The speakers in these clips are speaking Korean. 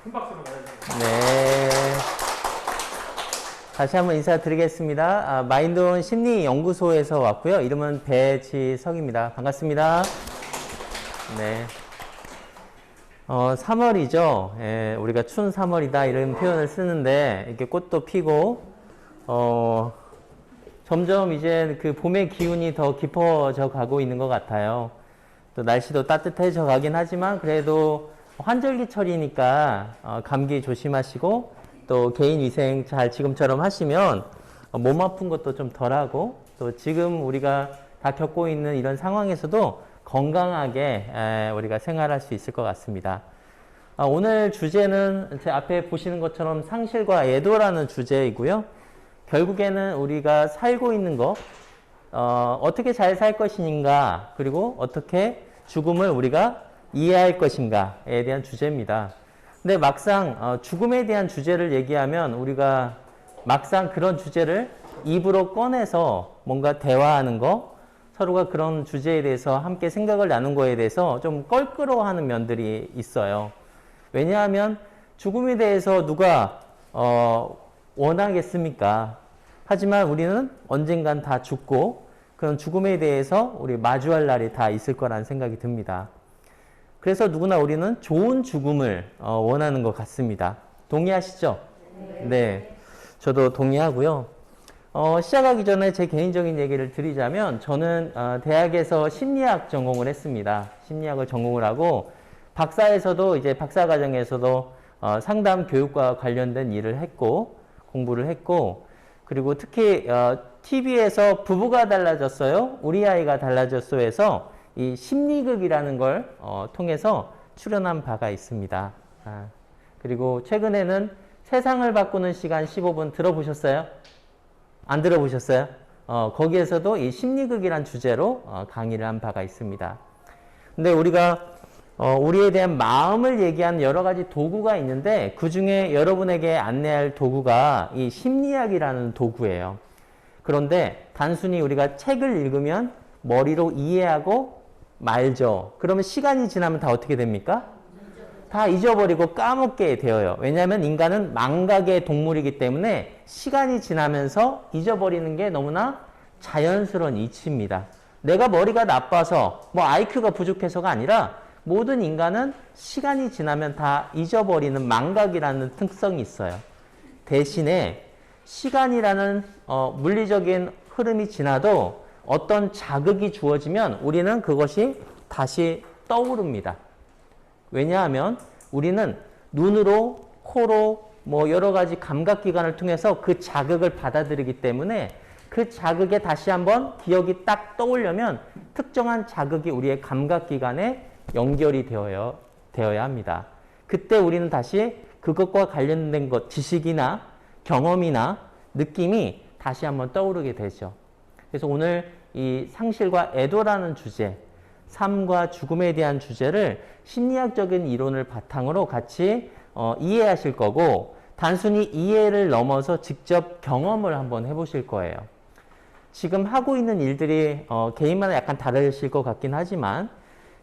큰 박수로 맞아주세요. 네. 다시 한번 인사드리겠습니다. 마인드온 심리연구소에서 왔고요. 이름은 배지석입니다. 반갑습니다. 네. 3월이죠. 예, 우리가 춘 3월이다 이런 표현을 쓰는데 이렇게 꽃도 피고 점점 이제 그 봄의 기운이 더 깊어져 가고 있는 것 같아요. 또 날씨도 따뜻해져 가긴 하지만 그래도 환절기철이니까 감기 조심하시고 또 개인 위생 잘 지금처럼 하시면 몸 아픈 것도 좀 덜하고 또 지금 우리가 다 겪고 있는 이런 상황에서도 건강하게 우리가 생활할 수 있을 것 같습니다. 오늘 주제는 제 앞에 보시는 것처럼 상실과 애도라는 주제이고요. 결국에는 우리가 살고 있는 것, 어떻게 잘 살 것인가, 그리고 어떻게 죽음을 우리가 이해할 것인가에 대한 주제입니다. 근데 막상 죽음에 대한 주제를 얘기하면 우리가 막상 그런 주제를 입으로 꺼내서 뭔가 대화하는 거, 서로가 그런 주제에 대해서 함께 생각을 나눈 거에 대해서 좀 껄끄러워하는 면들이 있어요. 왜냐하면 죽음에 대해서 누가 원하겠습니까? 하지만 우리는 언젠간 다 죽고 그런 죽음에 대해서 우리 마주할 날이 다 있을 거라는 생각이 듭니다. 그래서 누구나 우리는 좋은 죽음을 원하는 것 같습니다. 동의하시죠? 네. 저도 동의하고요. 시작하기 전에 제 개인적인 얘기를 드리자면 저는 대학에서 심리학 전공을 했습니다. 심리학을 전공을 하고 박사에서도 이제 박사과정에서도 상담 교육과 관련된 일을 했고 공부를 했고 그리고 특히 TV에서 부부가 달라졌어요. 우리 아이가 달라졌어에서 이 심리극이라는 걸 통해서 출연한 바가 있습니다. 그리고 최근에는 세상을 바꾸는 시간 15분 들어보셨어요? 안 들어보셨어요? 거기에서도 이 심리극이란 주제로 강의를 한 바가 있습니다. 근데 우리가 우리에 대한 마음을 얘기하는 여러 가지 도구가 있는데 그 중에 여러분에게 안내할 도구가 이 심리학이라는 도구예요. 그런데 단순히 우리가 책을 읽으면 머리로 이해하고 말죠. 그러면 시간이 지나면 다 어떻게 됩니까? 다 잊어버리고 까먹게 되어요. 왜냐하면 인간은 망각의 동물이기 때문에 시간이 지나면서 잊어버리는 게 너무나 자연스러운 이치입니다. 내가 머리가 나빠서 뭐 IQ가 부족해서가 아니라 모든 인간은 시간이 지나면 다 잊어버리는 망각이라는 특성이 있어요. 대신에 시간이라는 물리적인 흐름이 지나도 어떤 자극이 주어지면 우리는 그것이 다시 떠오릅니다. 왜냐하면 우리는 눈으로, 코로, 뭐 여러 가지 감각기관을 통해서 그 자극을 받아들이기 때문에 그 자극에 다시 한번 기억이 딱 떠오려면 특정한 자극이 우리의 감각기관에 연결이 되어야 합니다. 그때 우리는 다시 그것과 관련된 것, 지식이나 경험이나 느낌이 다시 한번 떠오르게 되죠. 그래서 오늘 이 상실과 애도라는 주제, 삶과 죽음에 대한 주제를 심리학적인 이론을 바탕으로 같이 이해하실 거고 단순히 이해를 넘어서 직접 경험을 한번 해보실 거예요. 지금 하고 있는 일들이 개인마다 약간 다르실 것 같긴 하지만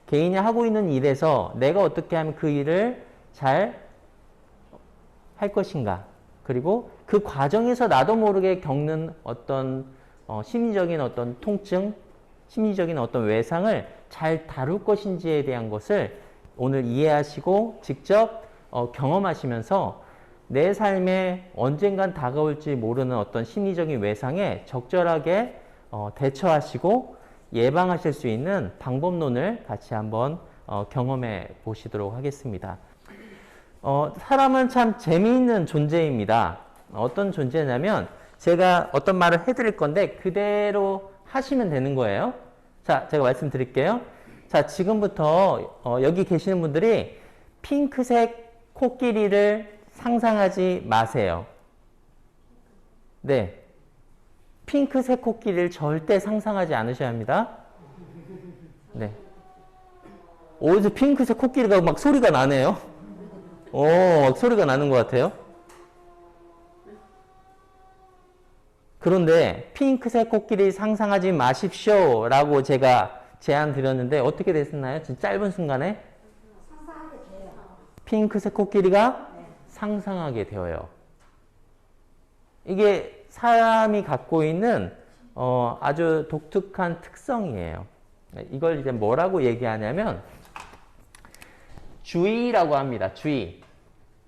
개인이 하고 있는 일에서 내가 어떻게 하면 그 일을 잘 할 것인가 그리고 그 과정에서 나도 모르게 겪는 어떤 심리적인 어떤 통증, 심리적인 어떤 외상을 잘 다룰 것인지에 대한 것을 오늘 이해하시고 직접 경험하시면서 내 삶에 언젠간 다가올지 모르는 어떤 심리적인 외상에 적절하게 대처하시고 예방하실 수 있는 방법론을 같이 한번 경험해 보시도록 하겠습니다. 사람은 참 재미있는 존재입니다. 어떤 존재냐면 제가 어떤 말을 해드릴 건데 그대로 하시면 되는 거예요. 자, 제가 말씀드릴게요. 자, 지금부터 여기 계시는 분들이 핑크색 코끼리를 상상하지 마세요. 네. 핑크색 코끼리를 절대 상상하지 않으셔야 합니다. 네. 어디서 핑크색 코끼리가 막 소리가 나네요. 막 소리가 나는 것 같아요. 그런데 핑크색 코끼리 상상하지 마십시오 라고 제가 제안 드렸는데 어떻게 됐나요? 짧은 순간에? 상상하게 돼요. 핑크색 코끼리가 상상하게 되어요. 이게 사람이 갖고 있는 아주 독특한 특성이에요. 이걸 이제 뭐라고 얘기하냐면 주의라고 합니다. 주의.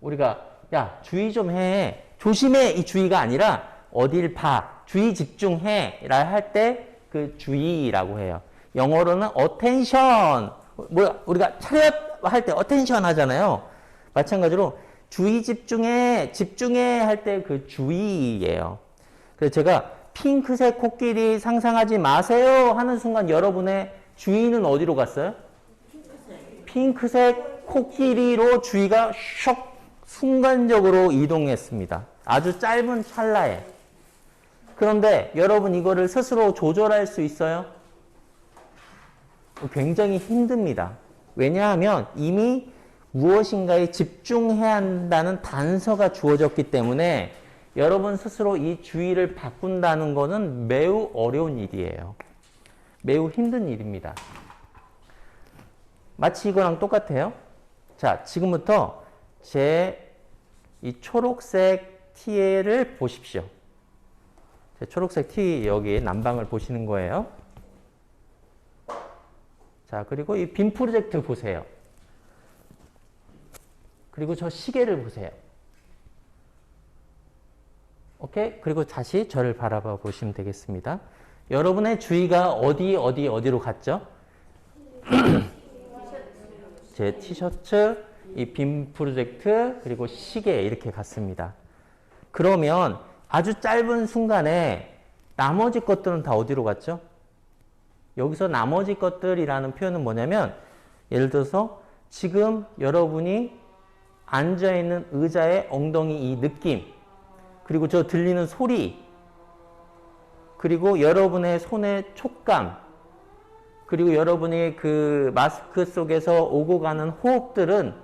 우리가 야 주의 좀 해. 조심해 이 주의가 아니라 어딜 봐. 주의 집중해 라 할 때 그 주의라고 해요. 영어로는 attention. 뭐 우리가 차렷 할 때 attention 하잖아요. 마찬가지로 주의 집중해 할 때 그 주의예요. 그래서 제가 핑크색 코끼리 상상하지 마세요 하는 순간 여러분의 주의는 어디로 갔어요? 핑크색 코끼리로 주의가 슉 순간적으로 이동했습니다. 아주 짧은 찰나에. 그런데 여러분 이거를 스스로 조절할 수 있어요? 굉장히 힘듭니다. 왜냐하면 이미 무엇인가에 집중해야 한다는 단서가 주어졌기 때문에 여러분 스스로 이 주의를 바꾼다는 것은 매우 어려운 일이에요. 매우 힘든 일입니다. 마치 이거랑 똑같아요. 자, 지금부터 제 이 초록색 티를 보십시오. 제 초록색 티 여기 난방을 보시는 거예요. 자, 그리고 이 빔 프로젝트 보세요. 그리고 저 시계를 보세요. 오케이? 그리고 다시 저를 바라봐 보시면 되겠습니다. 여러분의 주의가 어디로 갔죠? 제 티셔츠, 이 빔 프로젝트, 그리고 시계 이렇게 갔습니다. 그러면 아주 짧은 순간에 나머지 것들은 다 어디로 갔죠? 여기서 나머지 것들이라는 표현은 뭐냐면 예를 들어서 지금 여러분이 앉아있는 의자의 엉덩이 이 느낌, 그리고 저 들리는 소리, 그리고 여러분의 손의 촉감, 그리고 여러분의 그 마스크 속에서 오고 가는 호흡들은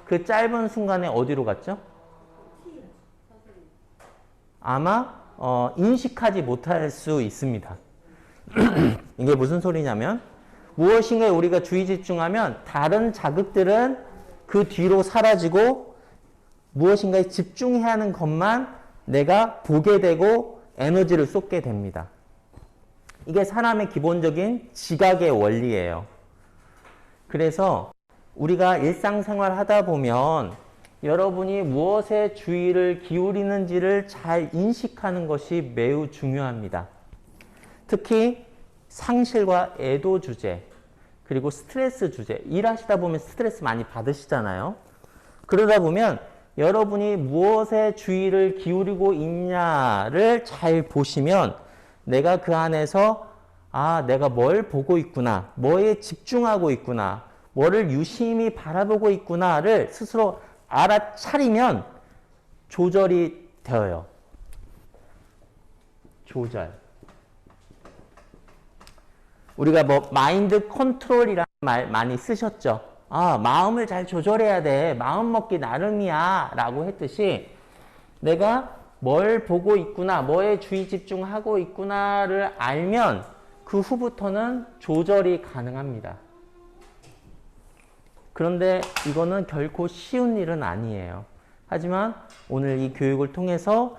그 짧은 순간에 어디로 갔죠? 아마 인식하지 못할 수 있습니다. 이게 무슨 소리냐면 무엇인가에 우리가 주의 집중하면 다른 자극들은 그 뒤로 사라지고 무엇인가에 집중해야 하는 것만 내가 보게 되고 에너지를 쏟게 됩니다. 이게 사람의 기본적인 지각의 원리예요. 그래서 우리가 일상생활 하다 보면 여러분이 무엇에 주의를 기울이는지를 잘 인식하는 것이 매우 중요합니다. 특히 상실과 애도 주제, 그리고 스트레스 주제, 일하시다 보면 스트레스 많이 받으시잖아요. 그러다 보면 여러분이 무엇에 주의를 기울이고 있냐를 잘 보시면 내가 그 안에서 내가 뭘 보고 있구나, 뭐에 집중하고 있구나, 뭐를 유심히 바라보고 있구나를 스스로 알아차리면 조절이 되어요. 조절. 우리가 뭐 마인드 컨트롤이라는 말 많이 쓰셨죠. 마음을 잘 조절해야 돼. 마음 먹기 나름이야 라고 했듯이 내가 뭘 보고 있구나, 뭐에 주의 집중하고 있구나를 알면 그 후부터는 조절이 가능합니다. 그런데 이거는 결코 쉬운 일은 아니에요. 하지만 오늘 이 교육을 통해서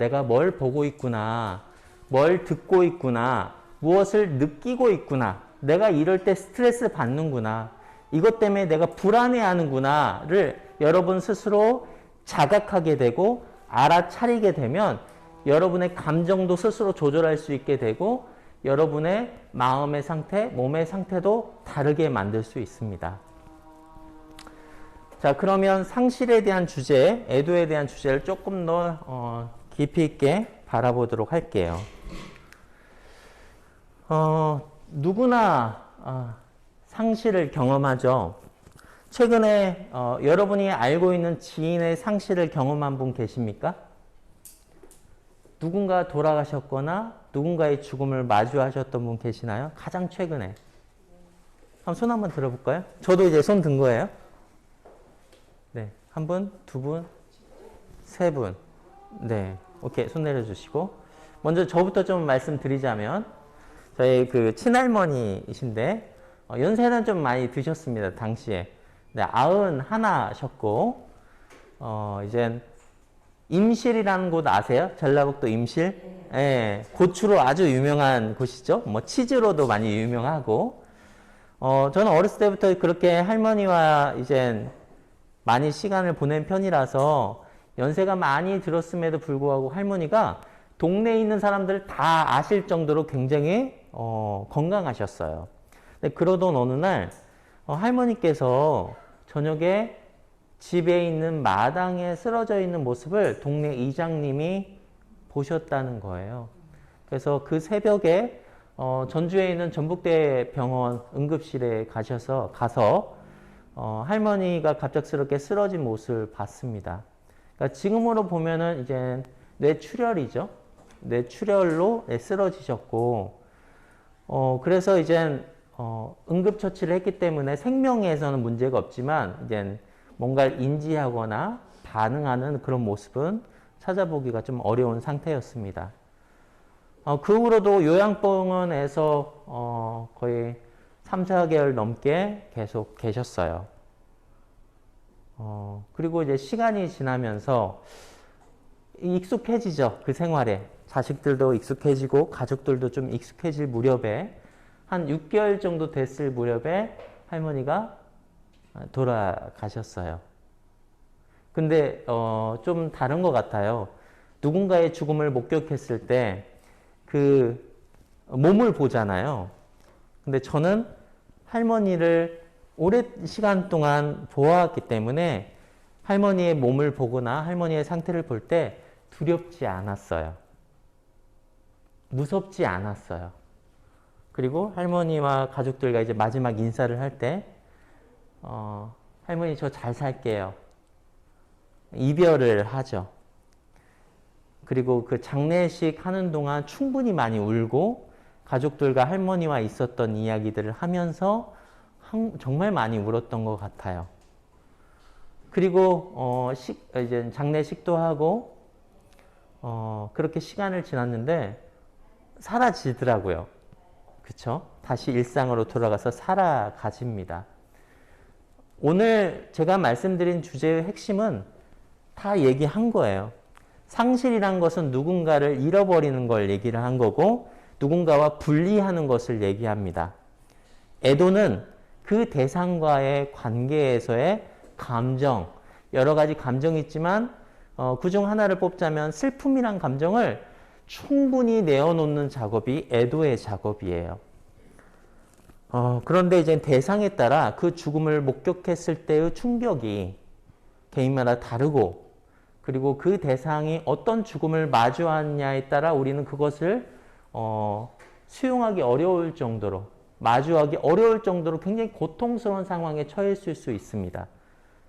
내가 뭘 보고 있구나, 뭘 듣고 있구나, 무엇을 느끼고 있구나, 내가 이럴 때 스트레스 받는구나, 이것 때문에 내가 불안해하는구나를 여러분 스스로 자각하게 되고 알아차리게 되면 여러분의 감정도 스스로 조절할 수 있게 되고 여러분의 마음의 상태, 몸의 상태도 다르게 만들 수 있습니다. 자, 그러면 상실에 대한 주제, 애도에 대한 주제를 조금 더 깊이 있게 바라보도록 할게요. 누구나 상실을 경험하죠. 최근에 여러분이 알고 있는 지인의 상실을 경험한 분 계십니까? 누군가 돌아가셨거나 누군가의 죽음을 마주하셨던 분 계시나요? 가장 최근에. 한번 손 한번 들어볼까요? 저도 이제 손 든 거예요. 네, 한 분, 두 분, 세 분. 네, 오케이, 손 내려주시고. 먼저 저부터 좀 말씀드리자면 저희 그 친할머니이신데 연세는 좀 많이 드셨습니다, 당시에. 네, 91셨고 이제 임실이라는 곳 아세요? 전라북도 임실? 예, 고추로 아주 유명한 곳이죠. 뭐 치즈로도 많이 유명하고. 저는 어렸을 때부터 그렇게 할머니와 이제 많이 시간을 보낸 편이라서 연세가 많이 들었음에도 불구하고 할머니가 동네에 있는 사람들 다 아실 정도로 굉장히 건강하셨어요. 근데 그러던 어느 날 할머니께서 저녁에 집에 있는 마당에 쓰러져 있는 모습을 동네 이장님이 보셨다는 거예요. 그래서 그 새벽에 전주에 있는 전북대 병원 응급실에 가서 할머니가 갑작스럽게 쓰러진 모습을 봤습니다. 그러니까 지금으로 보면은 이제 뇌출혈이죠. 뇌출혈로 쓰러지셨고, 그래서 이제 응급처치를 했기 때문에 생명에서는 문제가 없지만 이제 뭔가를 인지하거나 반응하는 그런 모습은 찾아보기가 좀 어려운 상태였습니다. 그 후로도 요양병원에서 거의 3, 4개월 넘게 계속 계셨어요. 그리고 이제 시간이 지나면서 익숙해지죠. 그 생활에. 자식들도 익숙해지고 가족들도 좀 익숙해질 무렵에 한 6개월 정도 됐을 무렵에 할머니가 돌아가셨어요. 근데 좀 다른 것 같아요. 누군가의 죽음을 목격했을 때 그 몸을 보잖아요. 근데 저는 할머니를 오랜 시간 동안 보아왔기 때문에 할머니의 몸을 보거나 할머니의 상태를 볼 때 두렵지 않았어요. 무섭지 않았어요. 그리고 할머니와 가족들과 이제 마지막 인사를 할 때 할머니 저 잘 살게요. 이별을 하죠. 그리고 그 장례식 하는 동안 충분히 많이 울고 가족들과 할머니와 있었던 이야기들을 하면서 정말 많이 울었던 것 같아요. 그리고 이제 장례식도 하고 그렇게 시간을 지났는데 사라지더라고요. 그쵸? 다시 일상으로 돌아가서 살아가집니다. 오늘 제가 말씀드린 주제의 핵심은 다 얘기한 거예요. 상실이란 것은 누군가를 잃어버리는 걸 얘기를 한 거고 누군가와 분리하는 것을 얘기합니다. 애도는 그 대상과의 관계에서의 감정, 여러 가지 감정이 있지만 그중 하나를 뽑자면 슬픔이란 감정을 충분히 내어놓는 작업이 애도의 작업이에요. 그런데 이제 대상에 따라 그 죽음을 목격했을 때의 충격이 개인마다 다르고 그리고 그 대상이 어떤 죽음을 마주하느냐에 따라 우리는 그것을 수용하기 어려울 정도로 마주하기 어려울 정도로 굉장히 고통스러운 상황에 처했을 수 있습니다.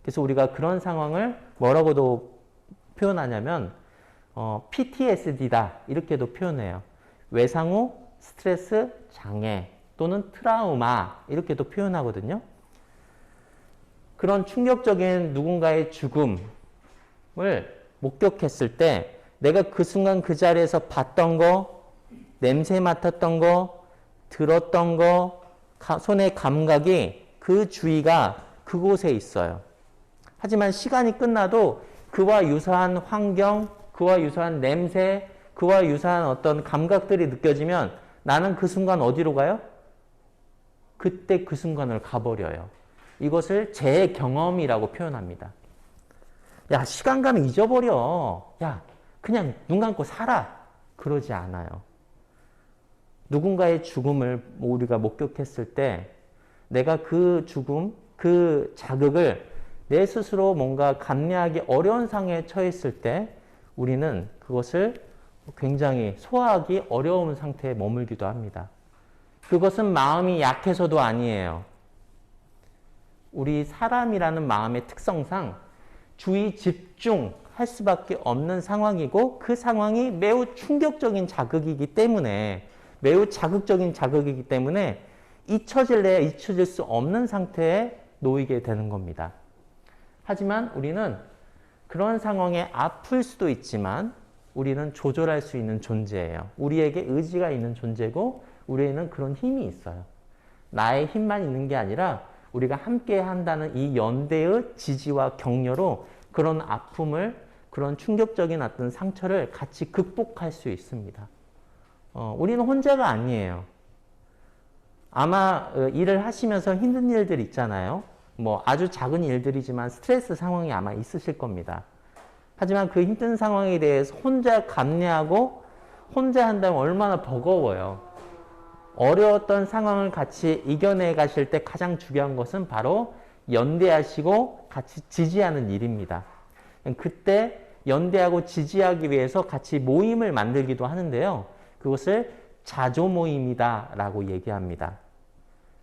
그래서 우리가 그런 상황을 뭐라고도 표현하냐면 PTSD다 이렇게도 표현해요. 외상후 스트레스 장애 또는 트라우마 이렇게도 표현하거든요. 그런 충격적인 누군가의 죽음을 목격했을 때 내가 그 순간 그 자리에서 봤던 거, 냄새 맡았던 거, 들었던 거, 손의 감각이 그 주위가 그곳에 있어요. 하지만 시간이 끝나도 그와 유사한 환경, 그와 유사한 냄새, 그와 유사한 어떤 감각들이 느껴지면 나는 그 순간 어디로 가요? 그때 그 순간을 가버려요. 이것을 재경험이라고 표현합니다. 야, 시간 가면 잊어버려. 야, 그냥 눈 감고 살아. 그러지 않아요. 누군가의 죽음을 우리가 목격했을 때 내가 그 죽음, 그 자극을 내 스스로 뭔가 감내하기 어려운 상황에 처했을 때 우리는 그것을 굉장히 소화하기 어려운 상태에 머물기도 합니다. 그것은 마음이 약해서도 아니에요. 우리 사람이라는 마음의 특성상 주의 집중할 수밖에 없는 상황이고 그 상황이 매우 충격적인 자극이기 때문에 매우 자극적인 자극이기 때문에 잊혀질래야 잊혀질 수 없는 상태에 놓이게 되는 겁니다. 하지만 우리는 그런 상황에 아플 수도 있지만 우리는 조절할 수 있는 존재예요. 우리에게 의지가 있는 존재고 우리에는 그런 힘이 있어요. 나의 힘만 있는 게 아니라 우리가 함께 한다는 이 연대의 지지와 격려로 그런 아픔을, 그런 충격적인 어떤 상처를 같이 극복할 수 있습니다. 우리는 혼자가 아니에요. 아마 일을 하시면서 힘든 일들 있잖아요. 뭐 아주 작은 일들이지만 스트레스 상황이 아마 있으실 겁니다. 하지만 그 힘든 상황에 대해서 혼자 감내하고 혼자 한다면 얼마나 버거워요. 어려웠던 상황을 같이 이겨내 가실 때 가장 중요한 것은 바로 연대하시고 같이 지지하는 일입니다. 그때 연대하고 지지하기 위해서 같이 모임을 만들기도 하는데요. 그것을 자조 모임이다 라고 얘기합니다.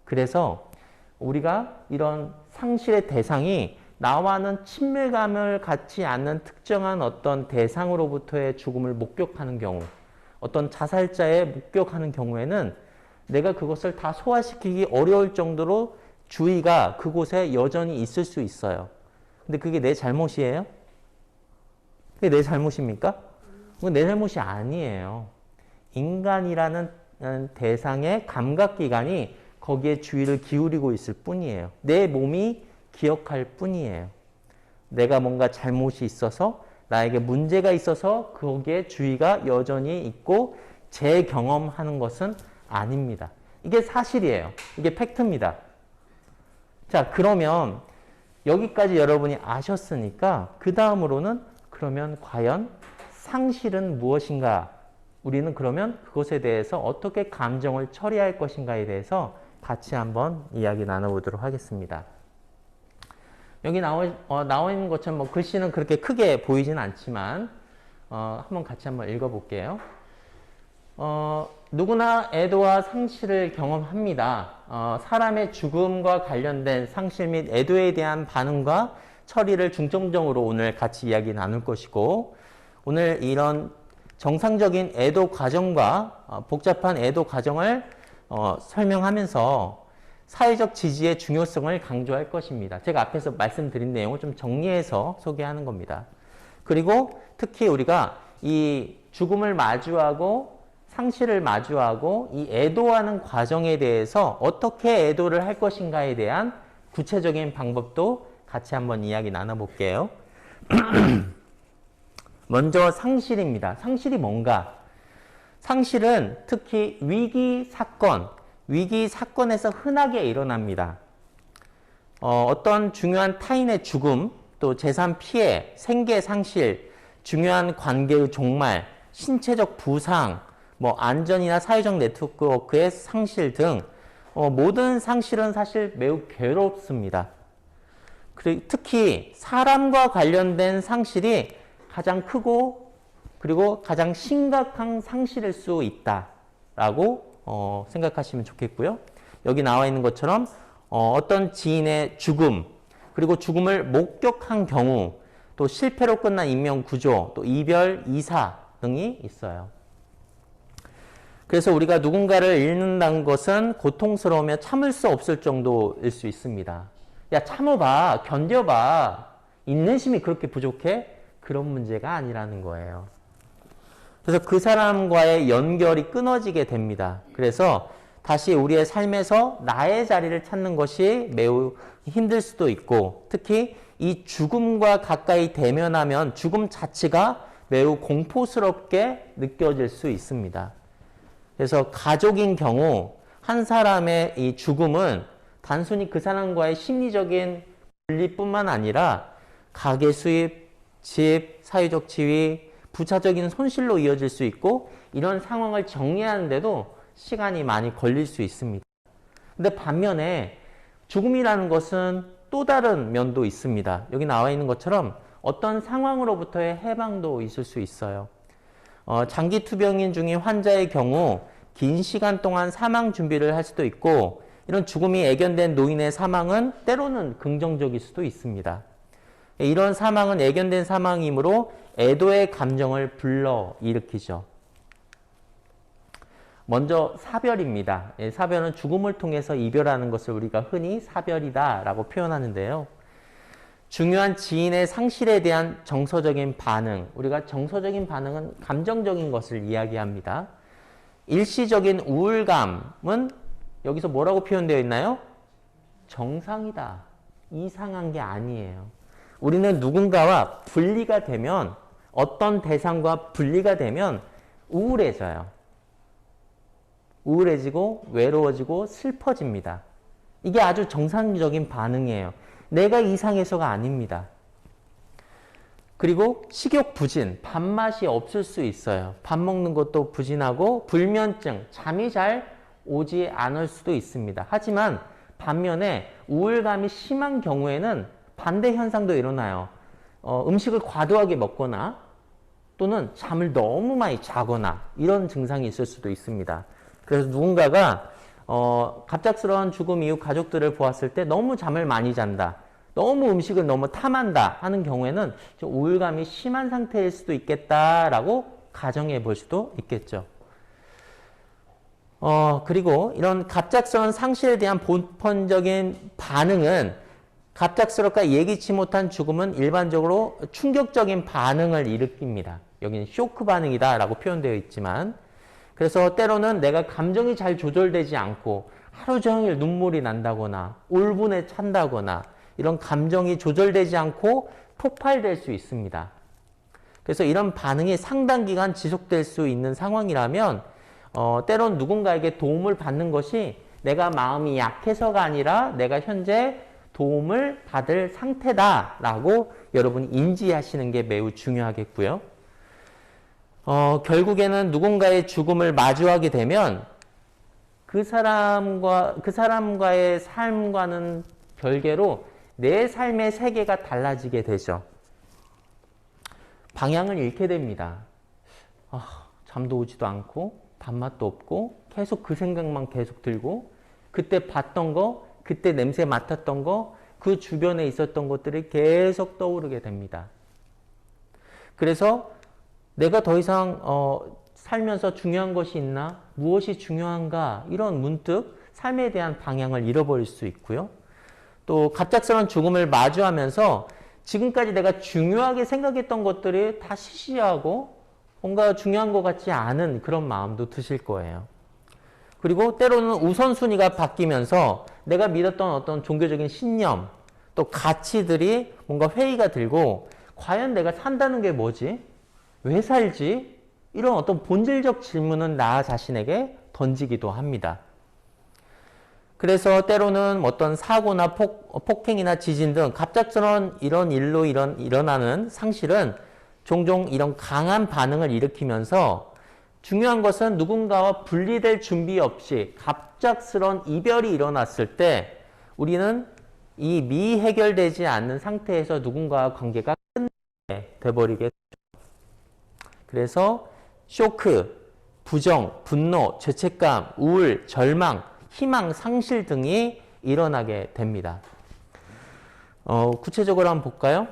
그래서 우리가 이런 상실의 대상이 나와는 친밀감을 갖지 않는 특정한 어떤 대상으로부터의 죽음을 목격하는 경우, 어떤 자살자의 목격하는 경우에는 내가 그것을 다 소화시키기 어려울 정도로 주의가 그곳에 여전히 있을 수 있어요. 근데 그게 내 잘못이에요? 그게 내 잘못입니까? 그건 내 잘못이 아니에요. 인간이라는 대상의 감각기관이 거기에 주의를 기울이고 있을 뿐이에요. 내 몸이 기억할 뿐이에요. 내가 뭔가 잘못이 있어서, 나에게 문제가 있어서 거기에 주의가 여전히 있고 재경험하는 것은 아닙니다. 이게 사실이에요. 이게 팩트입니다. 자, 그러면 여기까지 여러분이 아셨으니까 그 다음으로는 그러면 과연 상실은 무엇인가? 우리는 그러면 그것에 대해서 어떻게 감정을 처리할 것인가에 대해서 같이 한번 이야기 나눠보도록 하겠습니다. 여기 나와 있는 것처럼 뭐 글씨는 그렇게 크게 보이진 않지만 한번 같이 한번 읽어볼게요. 누구나 애도와 상실을 경험합니다. 사람의 죽음과 관련된 상실 및 애도에 대한 반응과 처리를 중점적으로 오늘 같이 이야기 나눌 것이고, 오늘 이런 정상적인 애도 과정과 복잡한 애도 과정을 설명하면서 사회적 지지의 중요성을 강조할 것입니다. 제가 앞에서 말씀드린 내용을 좀 정리해서 소개하는 겁니다. 그리고 특히 우리가 이 죽음을 마주하고 상실을 마주하고 이 애도하는 과정에 대해서 어떻게 애도를 할 것인가에 대한 구체적인 방법도 같이 한번 이야기 나눠볼게요. 먼저 상실입니다. 상실이 뭔가? 상실은 특히 위기 사건에서 흔하게 일어납니다. 어떤 중요한 타인의 죽음, 또 재산 피해, 생계 상실, 중요한 관계의 종말, 신체적 부상, 뭐 안전이나 사회적 네트워크의 상실 등 모든 상실은 사실 매우 괴롭습니다. 특히 사람과 관련된 상실이 가장 크고 그리고 가장 심각한 상실일 수 있다라고 생각하시면 좋겠고요. 여기 나와 있는 것처럼 어떤 지인의 죽음, 그리고 죽음을 목격한 경우, 또 실패로 끝난 인명구조, 또 이별, 이사 등이 있어요. 그래서 우리가 누군가를 잃는다는 것은 고통스러우며 참을 수 없을 정도일 수 있습니다. 야, 참아봐, 견뎌봐. 인내심이 그렇게 부족해? 그런 문제가 아니라는 거예요. 그래서 그 사람과의 연결이 끊어지게 됩니다. 그래서 다시 우리의 삶에서 나의 자리를 찾는 것이 매우 힘들 수도 있고, 특히 이 죽음과 가까이 대면하면 죽음 자체가 매우 공포스럽게 느껴질 수 있습니다. 그래서 가족인 경우 한 사람의 이 죽음은 단순히 그 사람과의 심리적인 분리뿐만 아니라 가계 수입, 집, 사회적 지위, 부차적인 손실로 이어질 수 있고, 이런 상황을 정리하는데도 시간이 많이 걸릴 수 있습니다. 근데 반면에 죽음이라는 것은 또 다른 면도 있습니다. 여기 나와 있는 것처럼 어떤 상황으로부터의 해방도 있을 수 있어요. 장기 투병인 중인 환자의 경우 긴 시간 동안 사망 준비를 할 수도 있고, 이런 죽음이 애견된 노인의 사망은 때로는 긍정적일 수도 있습니다. 이런 사망은 애견된 사망이므로 애도의 감정을 불러일으키죠. 먼저 사별입니다. 사별은 죽음을 통해서 이별하는 것을 우리가 흔히 사별이다 라고 표현하는데요. 중요한 지인의 상실에 대한 정서적인 반응, 우리가 정서적인 반응은 감정적인 것을 이야기합니다. 일시적인 우울감은 여기서 뭐라고 표현되어 있나요? 정상이다. 이상한 게 아니에요. 우리는 누군가와 분리가 되면, 어떤 대상과 분리가 되면 우울해져요. 우울해지고 외로워지고 슬퍼집니다. 이게 아주 정상적인 반응이에요. 내가 이상해서가 아닙니다. 그리고 식욕 부진, 밥맛이 없을 수 있어요. 밥 먹는 것도 부진하고 불면증, 잠이 잘 오지 않을 수도 있습니다. 하지만 반면에 우울감이 심한 경우에는 반대 현상도 일어나요. 음식을 과도하게 먹거나 또는 잠을 너무 많이 자거나 이런 증상이 있을 수도 있습니다. 그래서 누군가가 갑작스러운 죽음 이후 가족들을 보았을 때 너무 잠을 많이 잔다, 너무 음식을 너무 탐한다 하는 경우에는 좀 우울감이 심한 상태일 수도 있겠다라고 가정해 볼 수도 있겠죠. 그리고 이런 갑작스러운 상실에 대한 보편적인 반응은, 갑작스럽게 예기치 못한 죽음은 일반적으로 충격적인 반응을 일으킵니다. 여기는 쇼크 반응이다 라고 표현되어 있지만, 그래서 때로는 내가 감정이 잘 조절되지 않고 하루 종일 눈물이 난다거나 울분에 찬다거나 이런 감정이 조절되지 않고 폭발될 수 있습니다. 그래서 이런 반응이 상당 기간 지속될 수 있는 상황이라면 때론 누군가에게 도움을 받는 것이 내가 마음이 약해서가 아니라 내가 현재 도움을 받을 상태다라고 여러분이 인지하시는 게 매우 중요하겠고요. 결국에는 누군가의 죽음을 마주하게 되면 그 사람과의 삶과는 별개로 내 삶의 세계가 달라지게 되죠. 방향을 잃게 됩니다. 잠도 오지도 않고 밥맛도 없고 계속 그 생각만 계속 들고, 그때 봤던 거, 그때 냄새 맡았던 거, 그 주변에 있었던 것들이 계속 떠오르게 됩니다. 그래서 내가 더 이상 살면서 중요한 것이 있나? 무엇이 중요한가? 이런 문득 삶에 대한 방향을 잃어버릴 수 있고요. 또 갑작스러운 죽음을 마주하면서 지금까지 내가 중요하게 생각했던 것들이 다 시시하고 뭔가 중요한 것 같지 않은 그런 마음도 드실 거예요. 그리고 때로는 우선순위가 바뀌면서 내가 믿었던 어떤 종교적인 신념, 또 가치들이 뭔가 회의가 들고, 과연 내가 산다는 게 뭐지? 왜 살지? 이런 어떤 본질적 질문은 나 자신에게 던지기도 합니다. 그래서 때로는 어떤 사고나 폭행이나 지진 등 갑작스러운 이런 일로 일어나는 상실은 종종 이런 강한 반응을 일으키면서, 중요한 것은 누군가와 분리될 준비 없이 갑작스러운 이별이 일어났을 때 우리는 이 미해결되지 않는 상태에서 누군가와 관계가 끝내버리게 되죠. 그래서 쇼크, 부정, 분노, 죄책감, 우울, 절망, 희망, 상실 등이 일어나게 됩니다. 구체적으로 한번 볼까요?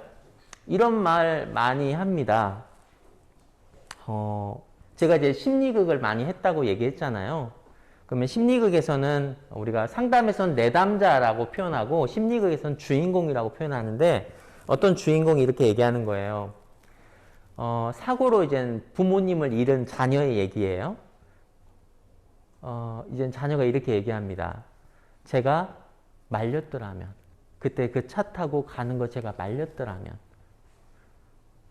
이런 말 많이 합니다. 제가 이제 심리극을 많이 했다고 얘기했잖아요. 그러면 심리극에서는 우리가 상담에서는 내담자라고 표현하고 심리극에서는 주인공이라고 표현하는데, 어떤 주인공이 이렇게 얘기하는 거예요. 사고로 이제 부모님을 잃은 자녀의 얘기예요. 이제 자녀가 이렇게 얘기합니다. 제가 말렸더라면, 그때 그 차 타고 가는 거 제가 말렸더라면,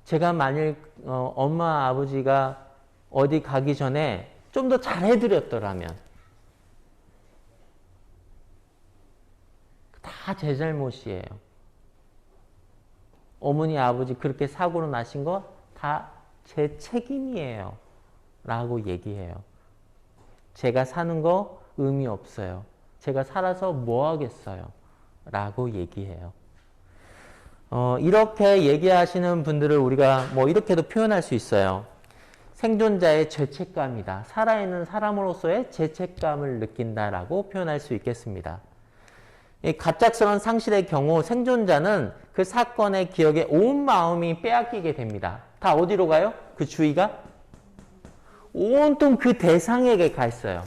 제가 만일 엄마 아버지가 어디 가기 전에 좀 더 잘해드렸더라면, 다 제 잘못이에요. 어머니 아버지 그렇게 사고로 나신 거 다 제 책임이에요 라고 얘기해요. 제가 사는 거 의미 없어요. 제가 살아서 뭐 하겠어요 라고 얘기해요. 이렇게 얘기하시는 분들을 우리가 뭐 이렇게도 표현할 수 있어요. 생존자의 죄책감이다. 살아있는 사람으로서의 죄책감을 느낀다라고 표현할 수 있겠습니다. 이 갑작스러운 상실의 경우 생존자는 그 사건의 기억에 온 마음이 빼앗기게 됩니다. 다 어디로 가요? 그 주의가? 온통 그 대상에게 가 있어요.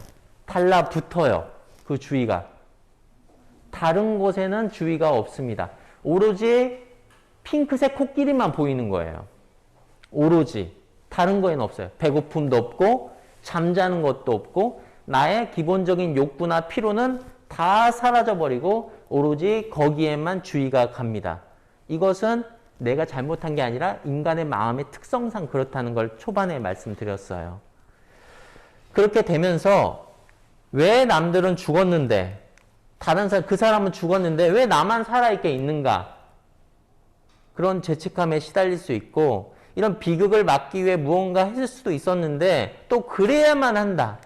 달라붙어요. 그 주의가. 다른 곳에는 주의가 없습니다. 오로지 핑크색 코끼리만 보이는 거예요. 오로지. 다른 거에는 없어요. 배고픔도 없고 잠자는 것도 없고 나의 기본적인 욕구나 피로는 다 사라져버리고 오로지 거기에만 주의가 갑니다. 이것은 내가 잘못한 게 아니라 인간의 마음의 특성상 그렇다는 걸 초반에 말씀드렸어요. 그렇게 되면서 왜 남들은 죽었는데 다른 사람, 그 사람은 죽었는데 왜 나만 살아있게 있는가? 그런 죄책감에 시달릴 수 있고 이런 비극을 막기 위해 무언가 했을 수도 있었는데 또 그래야만 한다.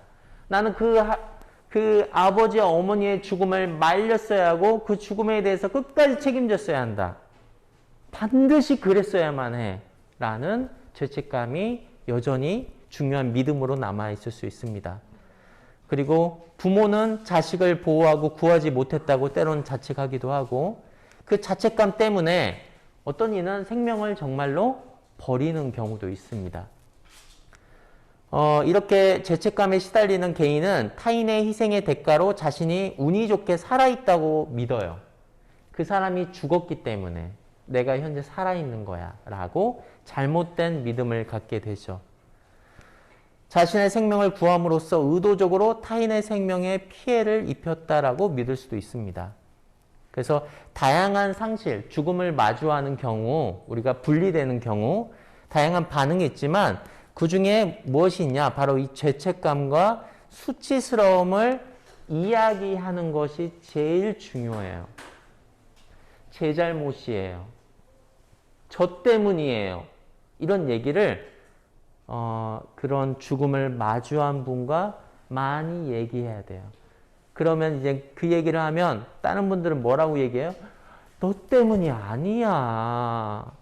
나는 그 아버지와 어머니의 죽음을 말렸어야 하고 그 죽음에 대해서 끝까지 책임졌어야 한다. 반드시 그랬어야만 해. 라는 죄책감이 여전히 중요한 믿음으로 남아있을 수 있습니다. 그리고 부모는 자식을 보호하고 구하지 못했다고 때론 자책하기도 하고 그 자책감 때문에 어떤 이는 생명을 정말로 버리는 경우도 있습니다. 이렇게 죄책감에 시달리는 개인은 타인의 희생의 대가로 자신이 운이 좋게 살아있다고 믿어요. 그 사람이 죽었기 때문에 내가 현재 살아있는 거야 라고 잘못된 믿음을 갖게 되죠. 자신의 생명을 구함으로써 의도적으로 타인의 생명에 피해를 입혔다라고 믿을 수도 있습니다. 그래서 다양한 상실, 죽음을 마주하는 경우, 우리가 분리되는 경우 다양한 반응이 있지만 그 중에 무엇이 있냐? 바로 이 죄책감과 수치스러움을 이야기하는 것이 제일 중요해요. 제 잘못이에요. 저 때문이에요. 이런 얘기를 그런 죽음을 마주한 분과 많이 얘기해야 돼요. 그러면 이제 그 얘기를 하면 다른 분들은 뭐라고 얘기해요? 너 때문이 아니야.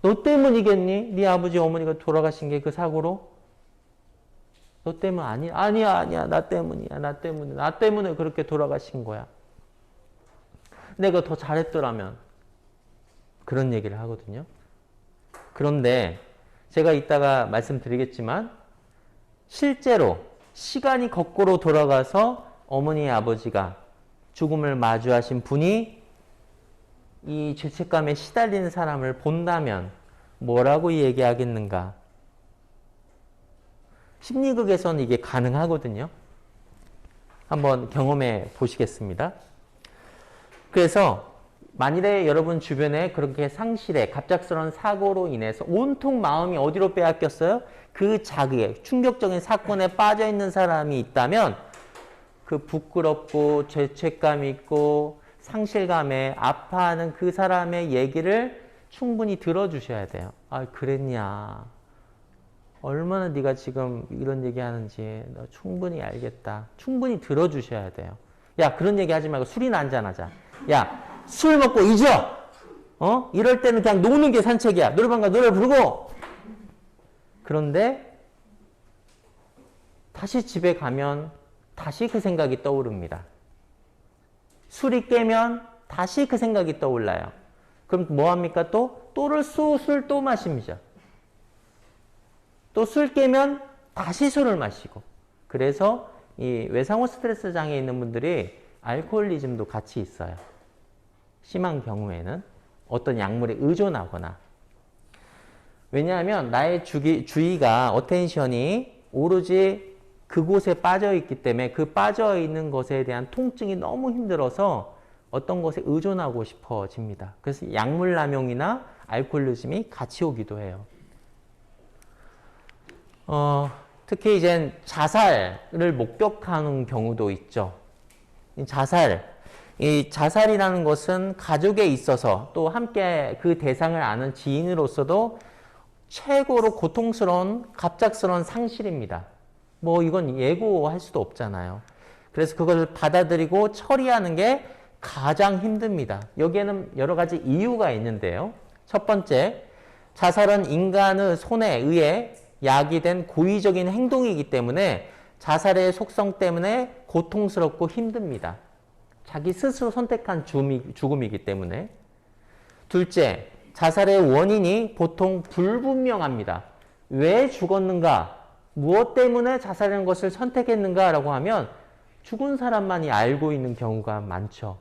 너 때문이겠니? 네 아버지 어머니가 돌아가신 게 그 사고로? 너 때문 아니야? 아니야. 나 때문이야. 나 때문에 그렇게 돌아가신 거야. 내가 더 잘했더라면. 그런 얘기를 하거든요. 그런데 제가 이따가 말씀드리겠지만 실제로 시간이 거꾸로 돌아가서 어머니 아버지가 죽음을 마주하신 분이 이 죄책감에 시달리는 사람을 본다면 뭐라고 얘기하겠는가? 심리극에서는 이게 가능하거든요. 한번 경험해 보시겠습니다. 그래서 만일에 여러분 주변에 그렇게 상실에 갑작스러운 사고로 인해서 온통 마음이 어디로 빼앗겼어요? 그 자극에 충격적인 사건에 빠져 있는 사람이 있다면 그 부끄럽고 죄책감 있고 상실감에 아파하는 그 사람의 얘기를 충분히 들어주셔야 돼요. 아, 그랬냐. 얼마나 네가 지금 이런 얘기하는지 너 충분히 알겠다. 충분히 들어주셔야 돼요. 야, 그런 얘기 하지 말고 술이나 한잔하자. 야, 술 먹고 잊어. 이럴 때는 그냥 노는 게 산책이야. 노래방 가 노래 부르고. 그런데 다시 집에 가면 다시 그 생각이 떠오릅니다. 술이 깨면 다시 그 생각이 떠올라요. 그럼 뭐 합니까? 또를 술 또 마십니다. 또 술 깨면 다시 술을 마시고. 그래서 이 외상후 스트레스 장애 있는 분들이 알코올리즘도 같이 있어요. 심한 경우에는 어떤 약물에 의존하거나. 왜냐하면 나의 주의가 어텐션이 오로지 그곳에 빠져 있기 때문에 그 빠져 있는 것에 대한 통증이 너무 힘들어서 어떤 것에 의존하고 싶어집니다. 그래서 약물 남용이나 알코올리즘이 같이 오기도 해요. 특히 이제 자살을 목격하는 경우도 있죠. 이 자살이라는 것은 가족에 있어서 또 함께 그 대상을 아는 지인으로서도 최고로 고통스러운 갑작스러운 상실입니다. 뭐 이건 예고할 수도 없잖아요. 그래서 그걸 받아들이고 처리하는 게 가장 힘듭니다. 여기에는 여러 가지 이유가 있는데요. 첫 번째, 자살은 인간의 손에 의해 야기된 고의적인 행동이기 때문에 자살의 속성 때문에 고통스럽고 힘듭니다. 자기 스스로 선택한 죽음이기 때문에. 둘째, 자살의 원인이 보통 불분명합니다. 왜 죽었는가? 무엇 때문에 자살하는 것을 선택했는가? 라고 하면 죽은 사람만이 알고 있는 경우가 많죠.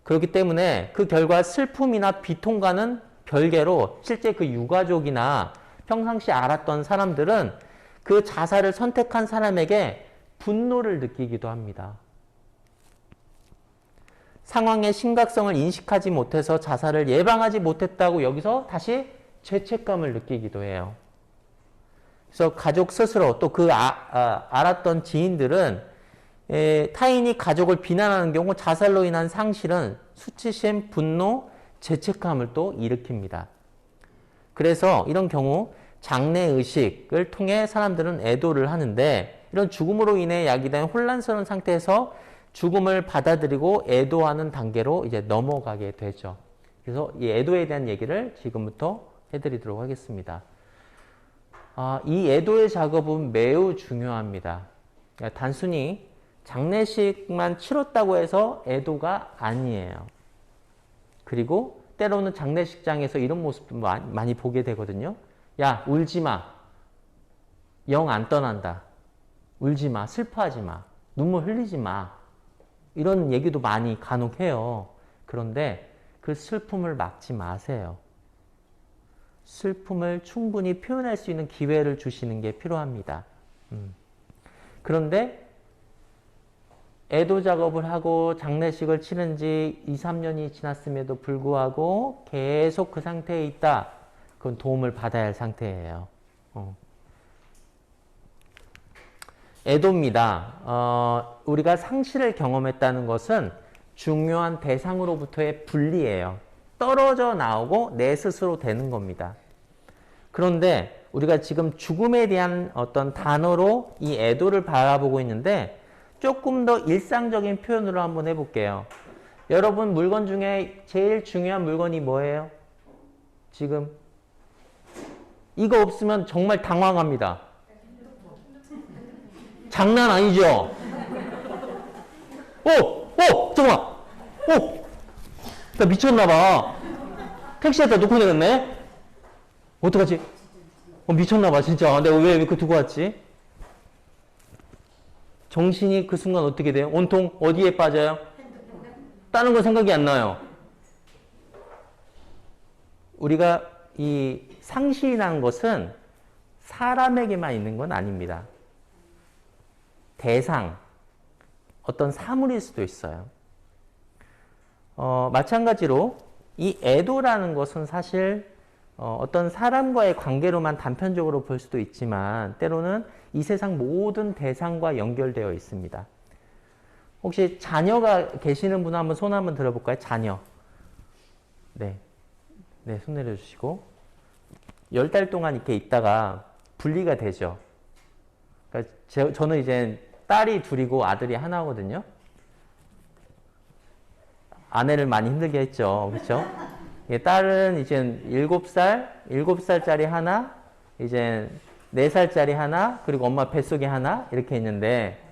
그렇기 때문에 그 결과 슬픔이나 비통과는 별개로 실제 그 유가족이나 평상시 알았던 사람들은 그 자살을 선택한 사람에게 분노를 느끼기도 합니다. 상황의 심각성을 인식하지 못해서 자살을 예방하지 못했다고 여기서 다시 죄책감을 느끼기도 해요. 그래서 가족 스스로 또 그 알았던 지인들은 타인이 가족을 비난하는 경우 자살로 인한 상실은 수치심, 분노, 죄책감을 또 일으킵니다. 그래서 이런 경우 장례의식을 통해 사람들은 애도를 하는데 이런 죽음으로 인해 야기된 혼란스러운 상태에서 죽음을 받아들이고 애도하는 단계로 이제 넘어가게 되죠. 그래서 이 애도에 대한 얘기를 지금부터 해드리도록 하겠습니다. 이 애도의 작업은 매우 중요합니다. 그러니까 단순히 장례식만 치렀다고 해서 애도가 아니에요. 그리고 때로는 장례식장에서 이런 모습도 많이 보게 되거든요. 야, 울지 마. 영 안 떠난다. 울지 마. 슬퍼하지 마. 눈물 흘리지 마. 이런 얘기도 많이 간혹 해요. 그런데 그 슬픔을 막지 마세요. 슬픔을 충분히 표현할 수 있는 기회를 주시는 게 필요합니다. 그런데 애도 작업을 하고 장례식을 치른 지 2, 3년이 지났음에도 불구하고 계속 그 상태에 있다. 그건 도움을 받아야 할 상태예요. 애도입니다. 우리가 상실을 경험했다는 것은 중요한 대상으로부터의 분리예요. 떨어져 나오고 내 스스로 되는 겁니다. 그런데 우리가 지금 죽음에 대한 어떤 단어로 이 애도를 바라보고 있는데 조금 더 일상적인 표현으로 한번 해볼게요. 여러분 물건 중에 제일 중요한 물건이 뭐예요? 지금 이거 없으면 정말 당황합니다. 장난 아니죠? 잠깐만. 나 미쳤나봐. 택시에다 놓고 내렸네? 어떡하지? 미쳤나봐, 진짜. 내가 왜 이렇게 두고 왔지? 정신이 그 순간 어떻게 돼요? 온통 어디에 빠져요? 다른 거 생각이 안 나요. 우리가 이 상실이라는 것은 사람에게만 있는 건 아닙니다. 대상, 어떤 사물일 수도 있어요. 마찬가지로 이 애도라는 것은 사실 어떤 사람과의 관계로만 단편적으로 볼 수도 있지만 때로는 이 세상 모든 대상과 연결되어 있습니다. 혹시 자녀가 계시는 분 한번 손 한번 들어볼까요? 자녀. 네, 손 내려주시고 10달 동안 이렇게 있다가 분리가 되죠. 그러니까 저는 이제 딸이 둘이고 아들이 하나거든요. 아내를 많이 힘들게 했죠. 그렇죠? 딸은 이제 7살짜리 하나, 이제 4살짜리 하나, 그리고 엄마 뱃속에 하나 이렇게 있는데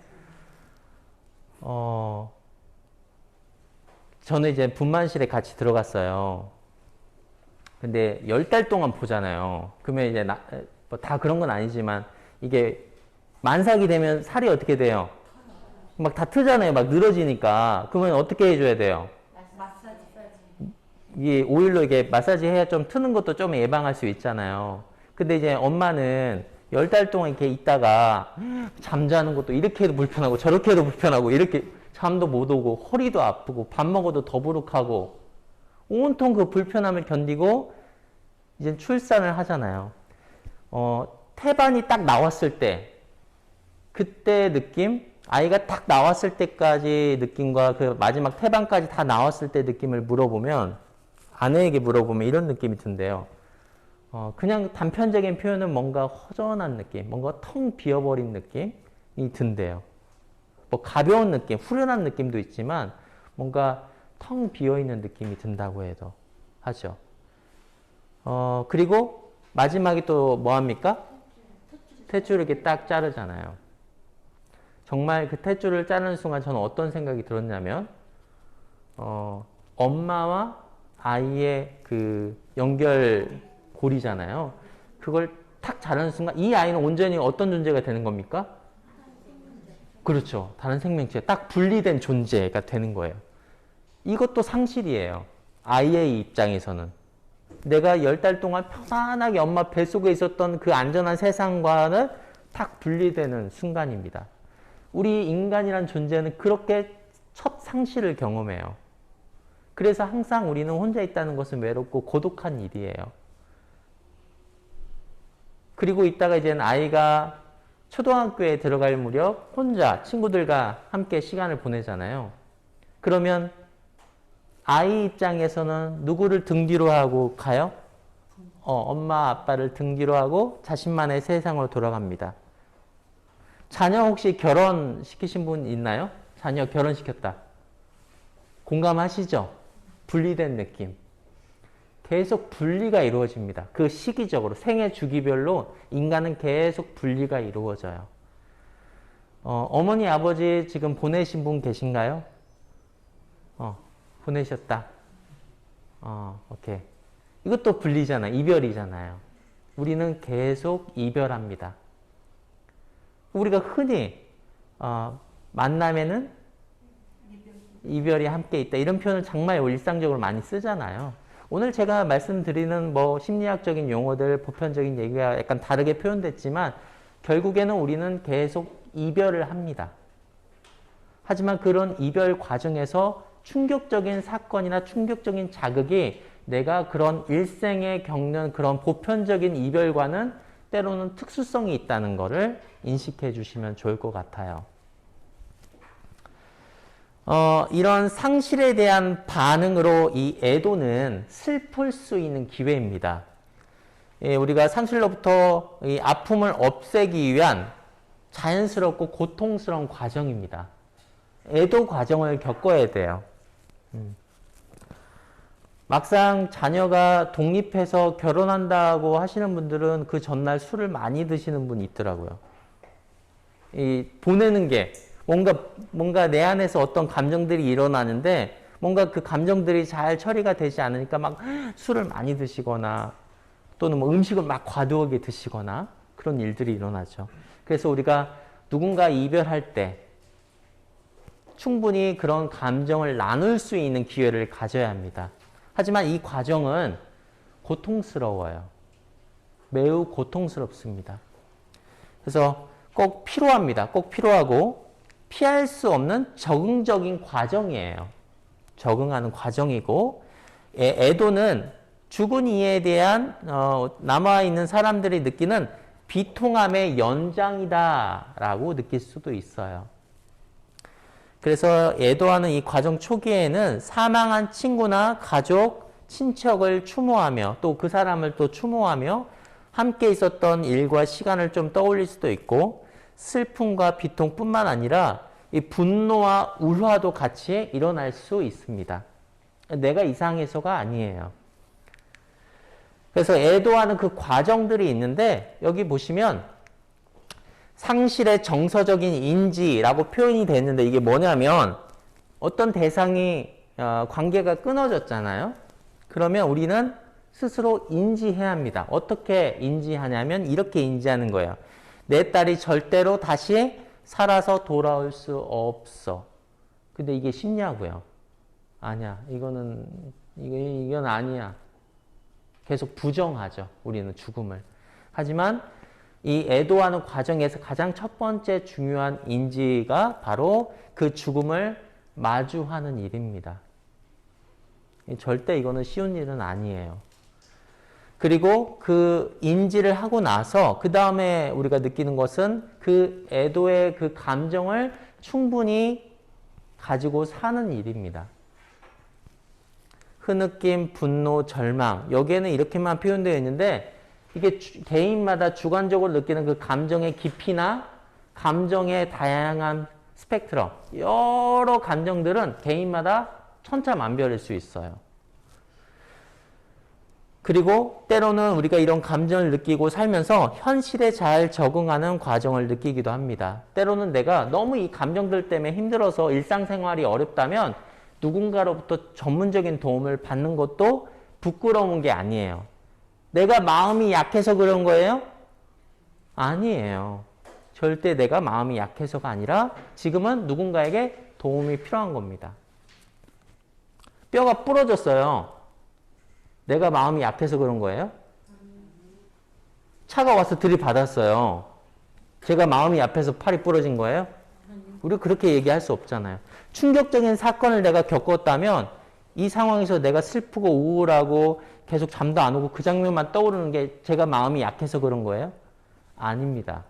저는 이제 분만실에 같이 들어갔어요. 근데 10달 동안 보잖아요. 그러면 이제 뭐 다 그런 건 아니지만 이게 만삭이 되면 살이 어떻게 돼요? 막 다 트잖아요. 막 늘어지니까. 그러면 어떻게 해줘야 돼요? 이 오일로 이게 마사지 해야 좀 트는 것도 좀 예방할 수 있잖아요. 근데 이제 엄마는 10달 동안 이렇게 있다가 잠자는 것도 이렇게 해도 불편하고 저렇게 해도 불편하고 이렇게 잠도 못 오고 허리도 아프고 밥 먹어도 더부룩하고 온통 그 불편함을 견디고 이제 출산을 하잖아요. 태반이 딱 나왔을 때 그때 느낌, 아이가 딱 나왔을 때까지 느낌과 그 마지막 태반까지 다 나왔을 때 느낌을 물어보면 아내에게 물어보면 이런 느낌이 든대요. 그냥 단편적인 표현은 뭔가 허전한 느낌, 뭔가 텅 비어버린 느낌이 든대요. 뭐 가벼운 느낌, 후련한 느낌도 있지만 뭔가 텅 비어있는 느낌이 든다고 해도 하죠. 그리고 마지막에 또 뭐합니까? 탯줄을 이렇게 딱 자르잖아요. 정말 그 탯줄을 자르는 순간 저는 어떤 생각이 들었냐면 엄마와 아이의 그 연결고리잖아요. 그걸 탁 자르는 순간 이 아이는 온전히 어떤 존재가 되는 겁니까? 그렇죠. 다른 생명체. 딱 분리된 존재가 되는 거예요. 이것도 상실이에요. 아이의 입장에서는. 내가 10달 동안 편안하게 엄마 뱃속에 있었던 그 안전한 세상과는 탁 분리되는 순간입니다. 우리 인간이란 존재는 그렇게 첫 상실을 경험해요. 그래서 항상 우리는 혼자 있다는 것은 외롭고 고독한 일이에요. 그리고 이따가 이제는 아이가 초등학교에 들어갈 무렵 혼자 친구들과 함께 시간을 보내잖아요. 그러면 아이 입장에서는 누구를 등 뒤로 하고 가요? 엄마 아빠를 등 뒤로 하고 자신만의 세상으로 돌아갑니다. 자녀 혹시 결혼시키신 분 있나요? 자녀 결혼시켰다. 공감하시죠? 분리된 느낌. 계속 분리가 이루어집니다. 그 시기적으로 생애 주기별로 인간은 계속 분리가 이루어져요. 어머니 아버지 지금 보내신 분 계신가요? 보내셨다. 오케이. 이것도 분리잖아. 이별이잖아요. 우리는 계속 이별합니다. 우리가 흔히 만남에는 이별이 함께 있다. 이런 표현을 정말 일상적으로 많이 쓰잖아요. 오늘 제가 말씀드리는 심리학적인 용어들, 보편적인 얘기가 약간 다르게 표현됐지만 결국에는 우리는 계속 이별을 합니다. 하지만 그런 이별 과정에서 충격적인 사건이나 충격적인 자극이 내가 그런 일생에 겪는 그런 보편적인 이별과는 때로는 특수성이 있다는 것을 인식해 주시면 좋을 것 같아요. 이런 상실에 대한 반응으로 이 애도는 슬플 수 있는 기회입니다. 우리가 상실로부터 이 아픔을 없애기 위한 자연스럽고 고통스러운 과정입니다. 애도 과정을 겪어야 돼요. 막상 자녀가 독립해서 결혼한다고 하시는 분들은 그 전날 술을 많이 드시는 분이 있더라고요. 보내는 게 뭔가 내 안에서 어떤 감정들이 일어나는데 뭔가 그 감정들이 잘 처리가 되지 않으니까 막 술을 많이 드시거나 또는 음식을 막 과도하게 드시거나 그런 일들이 일어나죠. 그래서 우리가 누군가 이별할 때 충분히 그런 감정을 나눌 수 있는 기회를 가져야 합니다. 하지만 이 과정은 고통스러워요. 매우 고통스럽습니다. 그래서 꼭 필요합니다. 꼭 필요하고 피할 수 없는 적응적인 과정이에요. 적응하는 과정이고 애도는 죽은 이에 대한 남아있는 사람들이 느끼는 비통함의 연장이다라고 느낄 수도 있어요. 그래서 애도하는 이 과정 초기에는 사망한 친구나 가족, 친척을 추모하며 또 그 사람을 또 추모하며 함께 있었던 일과 시간을 좀 떠올릴 수도 있고 슬픔과 비통뿐만 아니라 이 분노와 울화도 같이 일어날 수 있습니다. 내가 이상해서가 아니에요. 그래서 애도하는 그 과정들이 있는데 여기 보시면 상실의 정서적인 인지라고 표현이 됐는데 이게 뭐냐면 어떤 대상이 관계가 끊어졌잖아요. 그러면 우리는 스스로 인지해야 합니다. 어떻게 인지하냐면 이렇게 인지하는 거예요. 내 딸이 절대로 다시 살아서 돌아올 수 없어. 근데 이게 쉽냐고요. 아니야. 이건 아니야. 계속 부정하죠. 우리는 죽음을. 하지만 이 애도하는 과정에서 가장 첫 번째 중요한 인지가 바로 그 죽음을 마주하는 일입니다. 절대 이거는 쉬운 일은 아니에요. 그리고 그 인지를 하고 나서 그 다음에 우리가 느끼는 것은 그 애도의 그 감정을 충분히 가지고 사는 일입니다. 흐느낌, 분노, 절망 여기에는 이렇게만 표현되어 있는데 이게 개인마다 주관적으로 느끼는 그 감정의 깊이나 감정의 다양한 스펙트럼 여러 감정들은 개인마다 천차만별일 수 있어요. 그리고 때로는 우리가 이런 감정을 느끼고 살면서 현실에 잘 적응하는 과정을 느끼기도 합니다. 때로는 내가 너무 이 감정들 때문에 힘들어서 일상생활이 어렵다면 누군가로부터 전문적인 도움을 받는 것도 부끄러운 게 아니에요. 내가 마음이 약해서 그런 거예요? 아니에요. 절대 내가 마음이 약해서가 아니라 지금은 누군가에게 도움이 필요한 겁니다. 뼈가 부러졌어요. 내가 마음이 약해서 그런 거예요? 차가 와서 들이받았어요. 제가 마음이 약해서 팔이 부러진 거예요? 우리 그렇게 얘기할 수 없잖아요. 충격적인 사건을 내가 겪었다면 이 상황에서 내가 슬프고 우울하고 계속 잠도 안 오고 그 장면만 떠오르는 게 제가 마음이 약해서 그런 거예요? 아닙니다.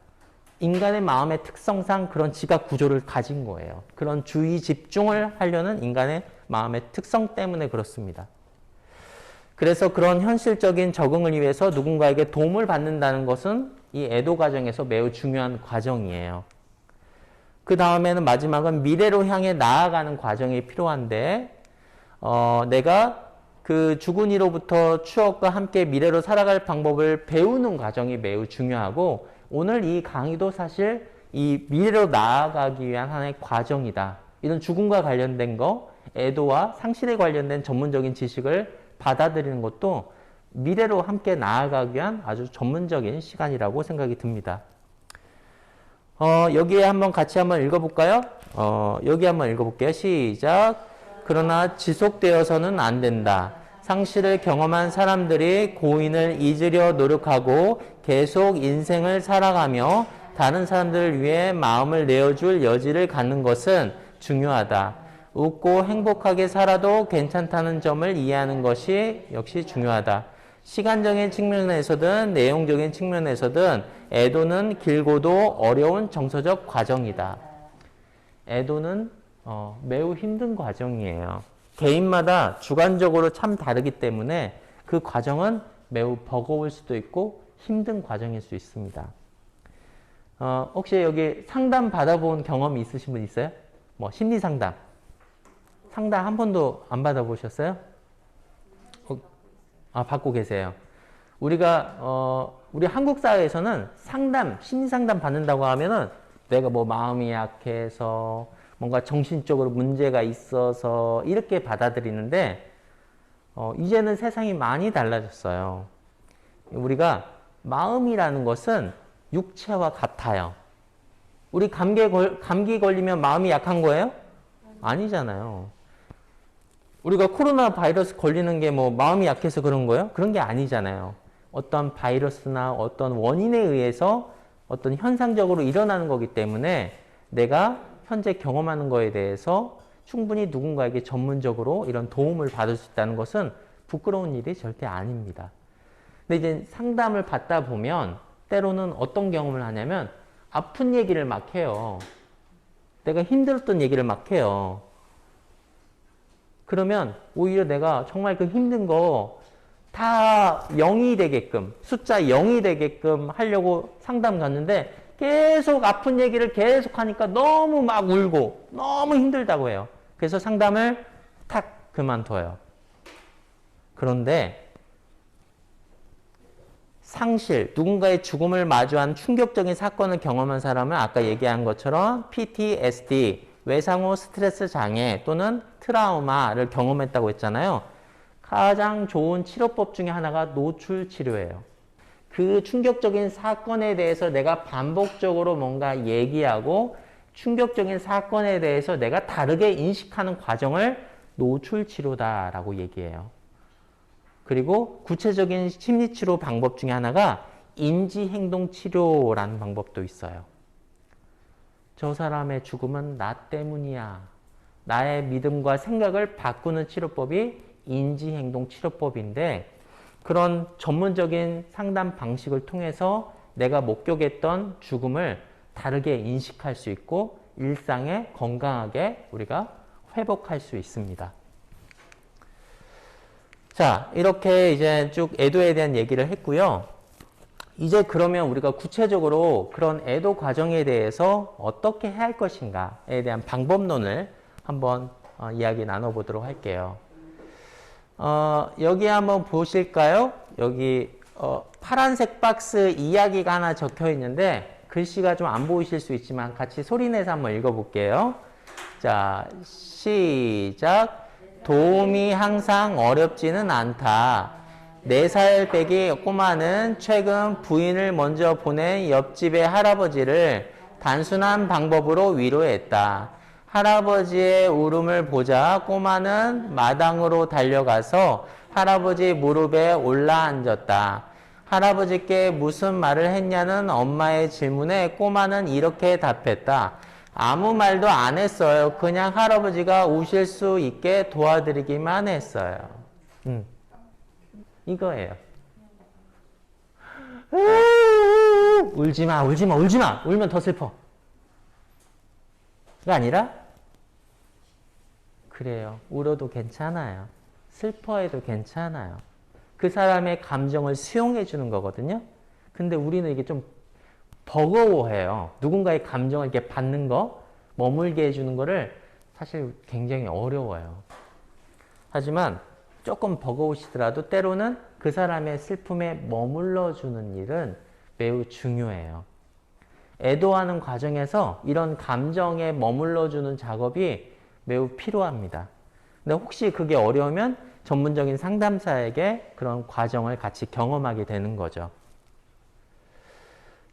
인간의 마음의 특성상 그런 지각 구조를 가진 거예요. 그런 주의 집중을 하려는 인간의 마음의 특성 때문에 그렇습니다. 그래서 그런 현실적인 적응을 위해서 누군가에게 도움을 받는다는 것은 이 애도 과정에서 매우 중요한 과정이에요. 그 다음에는 마지막은 미래로 향해 나아가는 과정이 필요한데 내가 그 죽은 이로부터 추억과 함께 미래로 살아갈 방법을 배우는 과정이 매우 중요하고 오늘 이 강의도 사실 이 미래로 나아가기 위한 하나의 과정이다. 이런 죽음과 관련된 거, 애도와 상실에 관련된 전문적인 지식을 받아들이는 것도 미래로 함께 나아가기 위한 아주 전문적인 시간이라고 생각이 듭니다. 여기에 같이 한번 읽어볼까요? 여기 한번 읽어볼게요. 시작. 그러나 지속되어서는 안 된다. 상실을 경험한 사람들이 고인을 잊으려 노력하고 계속 인생을 살아가며 다른 사람들을 위해 마음을 내어줄 여지를 갖는 것은 중요하다. 웃고 행복하게 살아도 괜찮다는 점을 이해하는 것이 역시 중요하다. 시간적인 측면에서든 내용적인 측면에서든 애도는 길고도 어려운 정서적 과정이다. 애도는 매우 힘든 과정이에요. 개인마다 주관적으로 참 다르기 때문에 그 과정은 매우 버거울 수도 있고 힘든 과정일 수 있습니다. 혹시 여기 상담 받아본 경험이 있으신 분 있어요? 뭐 심리 상담. 상담 한 번도 안 받아보셨어요? 받고 계세요. 우리가 우리 한국 사회에서는 심리 상담 받는다고 하면은 내가 뭐 마음이 약해서 뭔가 정신적으로 문제가 있어서 이렇게 받아들이는데 이제는 세상이 많이 달라졌어요. 우리가 마음이라는 것은 육체와 같아요. 우리 감기 걸리면 마음이 약한 거예요? 아니잖아요. 우리가 코로나 바이러스 걸리는 게 뭐 마음이 약해서 그런 거예요? 그런 게 아니잖아요. 어떤 바이러스나 어떤 원인에 의해서 어떤 현상적으로 일어나는 거기 때문에 내가 현재 경험하는 거에 대해서 충분히 누군가에게 전문적으로 이런 도움을 받을 수 있다는 것은 부끄러운 일이 절대 아닙니다. 근데 이제 상담을 받다 보면 때로는 어떤 경험을 하냐면 아픈 얘기를 막 해요. 내가 힘들었던 얘기를 막 해요. 그러면 오히려 내가 정말 그 힘든 거 다 0이 되게끔, 숫자 0이 되게끔 하려고 상담 갔는데 계속 아픈 얘기를 계속 하니까 너무 막 울고 너무 힘들다고 해요. 그래서 상담을 탁 그만둬요. 그런데 상실, 누군가의 죽음을 마주한 충격적인 사건을 경험한 사람은 아까 얘기한 것처럼 PTSD, 외상후 스트레스 장애 또는 트라우마를 경험했다고 했잖아요. 가장 좋은 치료법 중에 하나가 노출 치료예요. 그 충격적인 사건에 대해서 내가 반복적으로 뭔가 얘기하고 충격적인 사건에 대해서 내가 다르게 인식하는 과정을 노출 치료다라고 얘기해요. 그리고 구체적인 심리치료 방법 중에 하나가 인지행동치료라는 방법도 있어요. 저 사람의 죽음은 나 때문이야. 나의 믿음과 생각을 바꾸는 치료법이 인지행동치료법인데 그런 전문적인 상담 방식을 통해서 내가 목격했던 죽음을 다르게 인식할 수 있고 일상에 건강하게 우리가 회복할 수 있습니다. 자, 이렇게 이제 쭉 애도에 대한 얘기를 했고요. 이제 그러면 우리가 구체적으로 그런 애도 과정에 대해서 어떻게 해야 할 것인가에 대한 방법론을 한번 이야기 나눠보도록 할게요. 여기 한번 보실까요? 여기 파란색 박스 이야기가 하나 적혀 있는데 글씨가 좀 안 보이실 수 있지만 같이 소리내서 한번 읽어볼게요. 자, 시작. 도움이 항상 어렵지는 않다. 4살 배기 꼬마는 최근 부인을 먼저 보낸 옆집의 할아버지를 단순한 방법으로 위로했다. 할아버지의 울음을 보자 꼬마는 마당으로 달려가서 할아버지 무릎에 올라앉았다. 할아버지께 무슨 말을 했냐는 엄마의 질문에 꼬마는 이렇게 답했다. 아무 말도 안 했어요. 그냥 할아버지가 우실 수 있게 도와드리기만 했어요. 이거예요. 울지 마, 울지 마, 울지 마. 울면 더 슬퍼. 가 아니라 그래요. 울어도 괜찮아요. 슬퍼해도 괜찮아요. 그 사람의 감정을 수용해 주는 거거든요. 근데 우리는 이게 좀 버거워해요. 누군가의 감정을 이렇게 받는 거, 머물게 해주는 거를 사실 굉장히 어려워요. 하지만 조금 버거우시더라도 때로는 그 사람의 슬픔에 머물러 주는 일은 매우 중요해요. 애도하는 과정에서 이런 감정에 머물러 주는 작업이 매우 필요합니다. 근데 혹시 그게 어려우면 전문적인 상담사에게 그런 과정을 같이 경험하게 되는 거죠.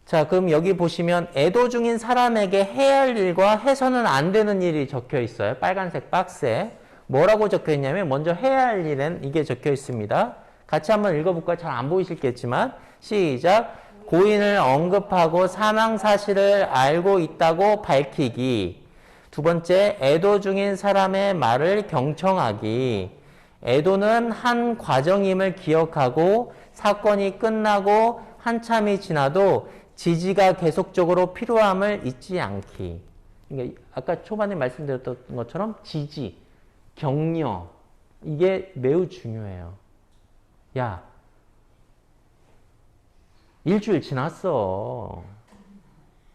자, 그럼 여기 보시면 애도 중인 사람에게 해야 할 일과 해서는 안 되는 일이 적혀 있어요. 빨간색 박스에. 뭐라고 적혀 있냐면 먼저 해야 할 일은 이게 적혀 있습니다. 같이 한번 읽어볼까요? 잘 안 보이시겠지만 시작. 고인을 언급하고 사망 사실을 알고 있다고 밝히기. 두 번째, 애도 중인 사람의 말을 경청하기. 애도는 한 과정임을 기억하고 사건이 끝나고 한참이 지나도 지지가 계속적으로 필요함을 잊지 않기. 그러니까 아까 초반에 말씀드렸던 것처럼 지지, 격려, 이게 매우 중요해요. 야, 일주일 지났어.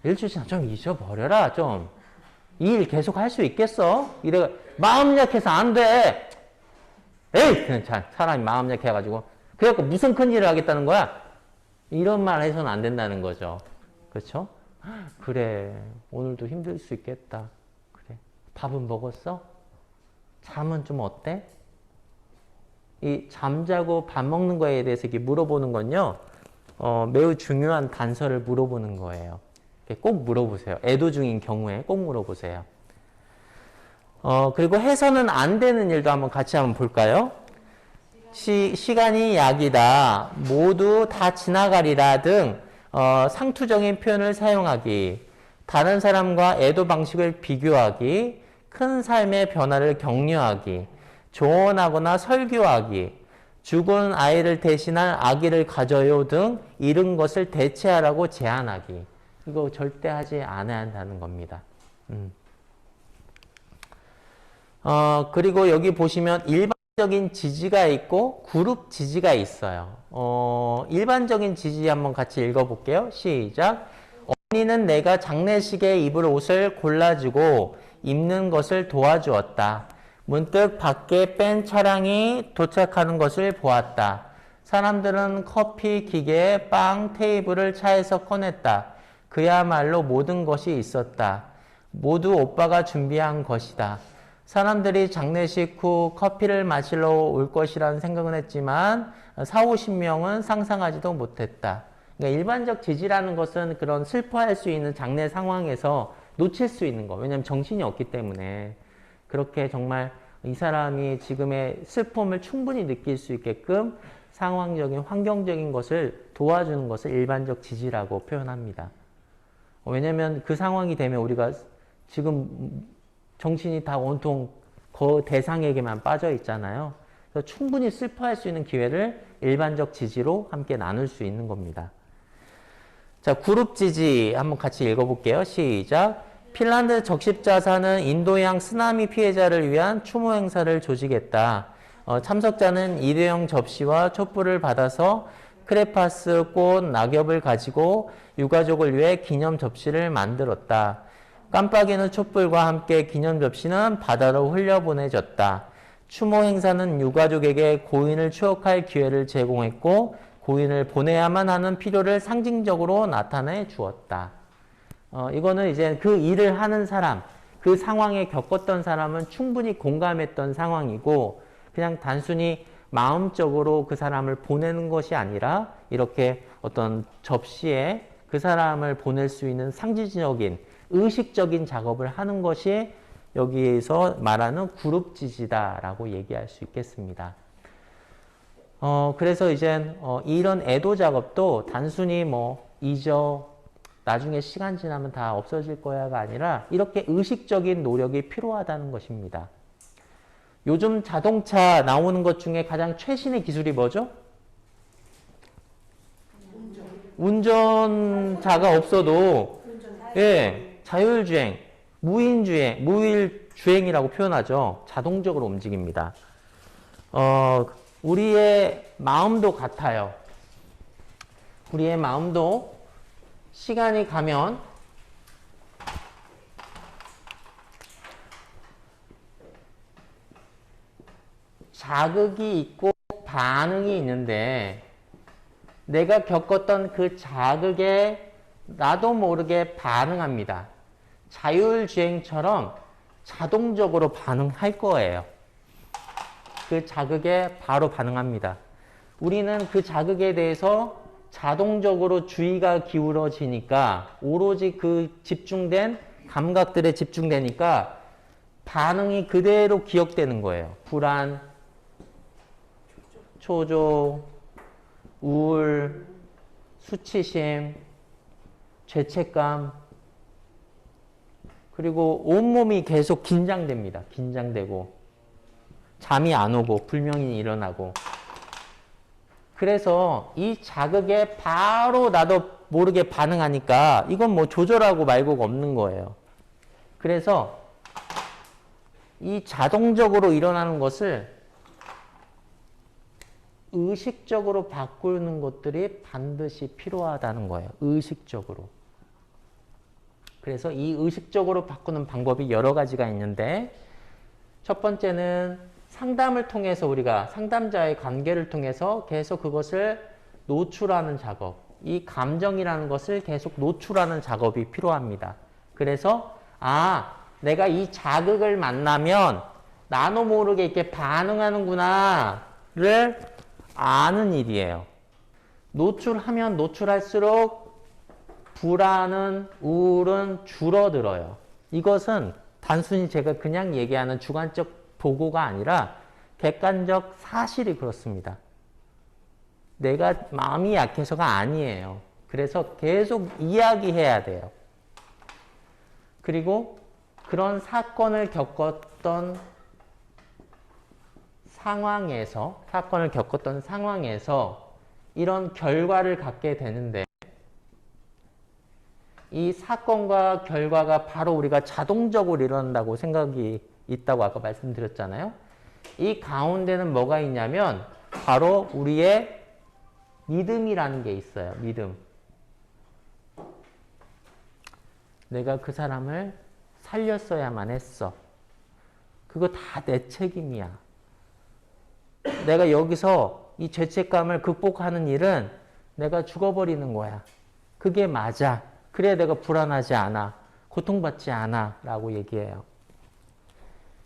일주일 지나 좀 잊어버려라, 좀. 이 일 계속 할 수 있겠어? 이래 마음 약해서 안 돼. 에이, 그냥 사람이 마음 약해가지고. 그래갖고 무슨 큰 일을 하겠다는 거야? 이런 말 해서는 안 된다는 거죠. 그렇죠? 그래, 오늘도 힘들 수 있겠다. 그래, 밥은 먹었어? 잠은 좀 어때? 이 잠자고 밥 먹는 거에 대해서 이렇게 물어보는 건요, 매우 중요한 단서를 물어보는 거예요. 꼭 물어보세요. 애도 중인 경우에 꼭 물어보세요. 그리고 해서는 안 되는 일도 한번 같이 한번 볼까요? 시간이 약이다. 모두 다 지나가리라 등 상투적인 표현을 사용하기. 다른 사람과 애도 방식을 비교하기. 큰 삶의 변화를 격려하기. 조언하거나 설교하기. 죽은 아이를 대신할 아기를 가져요 등 잃은 것을 대체하라고 제안하기. 이거 절대 하지 않아야 한다는 겁니다. 그리고 여기 보시면 일반적인 지지가 있고 그룹 지지가 있어요. 일반적인 지지 한번 같이 읽어볼게요. 시작. 어머니는 내가 장례식에 입을 옷을 골라주고 입는 것을 도와주었다. 문득 밖에 뺀 차량이 도착하는 것을 보았다. 사람들은 커피, 기계, 빵, 테이블을 차에서 꺼냈다. 그야말로 모든 것이 있었다. 모두 오빠가 준비한 것이다. 사람들이 장례식 후 커피를 마시러 올 것이라는 생각은 했지만 4, 50명은 상상하지도 못했다. 그러니까 일반적 지지라는 것은 그런 슬퍼할 수 있는 장례 상황에서 놓칠 수 있는 거. 왜냐하면 정신이 없기 때문에. 그렇게 정말 이 사람이 지금의 슬픔을 충분히 느낄 수 있게끔 상황적인, 환경적인 것을 도와주는 것을 일반적 지지라고 표현합니다. 왜냐하면 그 상황이 되면 우리가 지금 정신이 다 온통 그 대상에게만 빠져 있잖아요. 그래서 충분히 슬퍼할 수 있는 기회를 일반적 지지로 함께 나눌 수 있는 겁니다. 자, 그룹 지지 한번 같이 읽어볼게요. 시작. 핀란드 적십자사는 인도양 쓰나미 피해자를 위한 추모 행사를 조직했다. 참석자는 일회용 접시와 촛불을 받아서 크레파스, 꽃, 낙엽을 가지고 유가족을 위해 기념 접시를 만들었다. 깜빡이는 촛불과 함께 기념 접시는 바다로 흘려보내졌다. 추모 행사는 유가족에게 고인을 추억할 기회를 제공했고 고인을 보내야만 하는 필요를 상징적으로 나타내 주었다. 이거는 이제 그 일을 하는 사람, 그 상황에 겪었던 사람은 충분히 공감했던 상황이고 그냥 단순히 마음적으로 그 사람을 보내는 것이 아니라 이렇게 어떤 접시에 그 사람을 보낼 수 있는 상징적인 의식적인 작업을 하는 것이 여기에서 말하는 그룹 지지다라고 얘기할 수 있겠습니다. 그래서 이제 이런 애도 작업도 단순히 뭐 잊어, 나중에 시간 지나면 다 없어질 거야가 아니라 이렇게 의식적인 노력이 필요하다는 것입니다. 요즘 자동차 나오는 것 중에 가장 최신의 기술이 뭐죠? 운전자가 없어도 예, 자율주행, 무일주행이라고 표현하죠. 자동적으로 움직입니다. 우리의 마음도 같아요. 우리의 마음도 시간이 가면 자극이 있고 반응이 있는데 내가 겪었던 그 자극에 나도 모르게 반응합니다. 자율주행처럼 자동적으로 반응할 거예요. 그 자극에 바로 반응합니다. 우리는 그 자극에 대해서 자동적으로 주의가 기울어지니까 오로지 그 집중된 감각들에 집중되니까 반응이 그대로 기억되는 거예요. 불안, 초조, 우울, 수치심, 죄책감, 그리고 온몸이 계속 긴장됩니다. 긴장되고 잠이 안 오고 불명이 일어나고. 그래서 이 자극에 바로 나도 모르게 반응하니까 이건 뭐 조절하고 말고가 없는 거예요. 그래서 이 자동적으로 일어나는 것을 의식적으로 바꾸는 것들이 반드시 필요하다는 거예요. 의식적으로. 그래서 이 의식적으로 바꾸는 방법이 여러 가지가 있는데 첫 번째는 상담을 통해서 우리가 상담자의 관계를 통해서 계속 그것을 노출하는 작업, 이 감정이라는 것을 계속 노출하는 작업이 필요합니다. 그래서 내가 이 자극을 만나면 나도 모르게 이렇게 반응하는구나를 아는 일이에요. 노출하면 노출할수록 불안은, 우울은 줄어들어요. 이것은 단순히 제가 그냥 얘기하는 주관적 보고가 아니라 객관적 사실이 그렇습니다. 내가 마음이 약해서가 아니에요. 그래서 계속 이야기해야 돼요. 그리고 그런 사건을 겪었던 상황에서 이런 결과를 갖게 되는데 이 사건과 결과가 바로 우리가 자동적으로 일어난다고 생각이 있다고 아까 말씀드렸잖아요. 이 가운데는 뭐가 있냐면 바로 우리의 믿음이라는 게 있어요. 믿음. 내가 그 사람을 살렸어야만 했어. 그거 다 내 책임이야. 내가 여기서 이 죄책감을 극복하는 일은 내가 죽어버리는 거야. 그게 맞아. 그래야 내가 불안하지 않아. 고통받지 않아. 라고 얘기해요.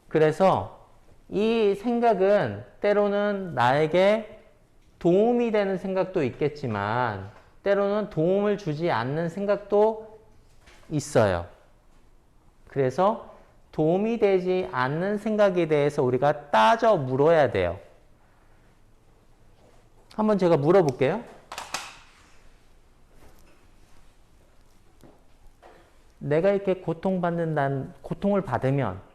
그래서 이 생각은 때로는 나에게 도움이 되는 생각도 있겠지만 때로는 도움을 주지 않는 생각도 있어요. 그래서 도움이 되지 않는 생각에 대해서 우리가 따져 물어야 돼요. 한번 제가 물어볼게요. 내가 이렇게 고통을 받으면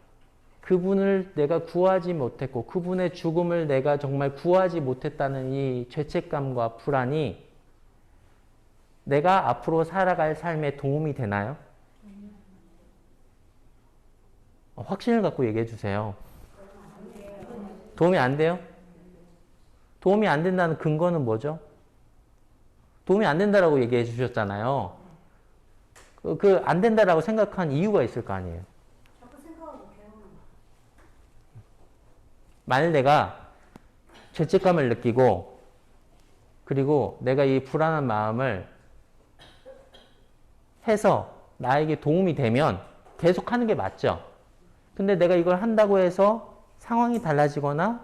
그분을 내가 구하지 못했고 그분의 죽음을 내가 정말 구하지 못했다는 이 죄책감과 불안이 내가 앞으로 살아갈 삶에 도움이 되나요? 확신을 갖고 얘기해 주세요. 도움이 안 돼요? 도움이 안 된다는 근거는 뭐죠? 도움이 안 된다라고 얘기해 주셨잖아요. 안 된다라고 생각한 이유가 있을 거 아니에요. 만일 내가 죄책감을 느끼고 그리고 내가 이 불안한 마음을 해서 나에게 도움이 되면 계속 하는 게 맞죠. 근데 내가 이걸 한다고 해서 상황이 달라지거나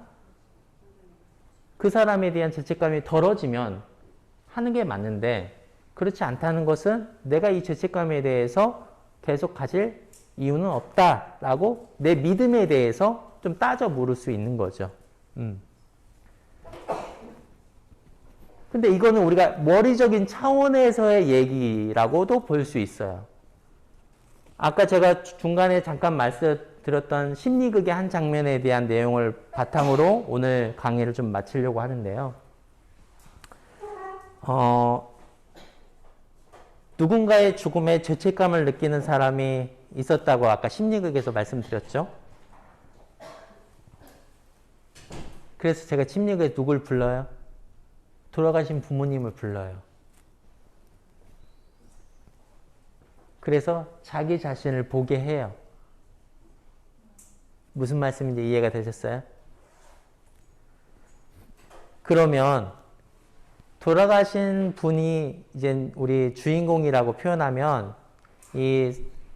그 사람에 대한 죄책감이 덜어지면 하는 게 맞는데 그렇지 않다는 것은 내가 이 죄책감에 대해서 계속 가질 이유는 없다라고 내 믿음에 대해서 좀 따져 물을 수 있는 거죠. 근데 이거는 우리가 머리적인 차원에서의 얘기라고도 볼 수 있어요. 아까 제가 중간에 잠깐 말씀드렸던 심리극의 한 장면에 대한 내용을 바탕으로 오늘 강의를 좀 마치려고 하는데요. 누군가의 죽음에 죄책감을 느끼는 사람이 있었다고 아까 심리극에서 말씀드렸죠. 그래서 제가 심리극에 누굴 불러요? 돌아가신 부모님을 불러요. 그래서 자기 자신을 보게 해요. 무슨 말씀인지 이해가 되셨어요? 그러면 돌아가신 분이 이제 우리 주인공이라고 표현하면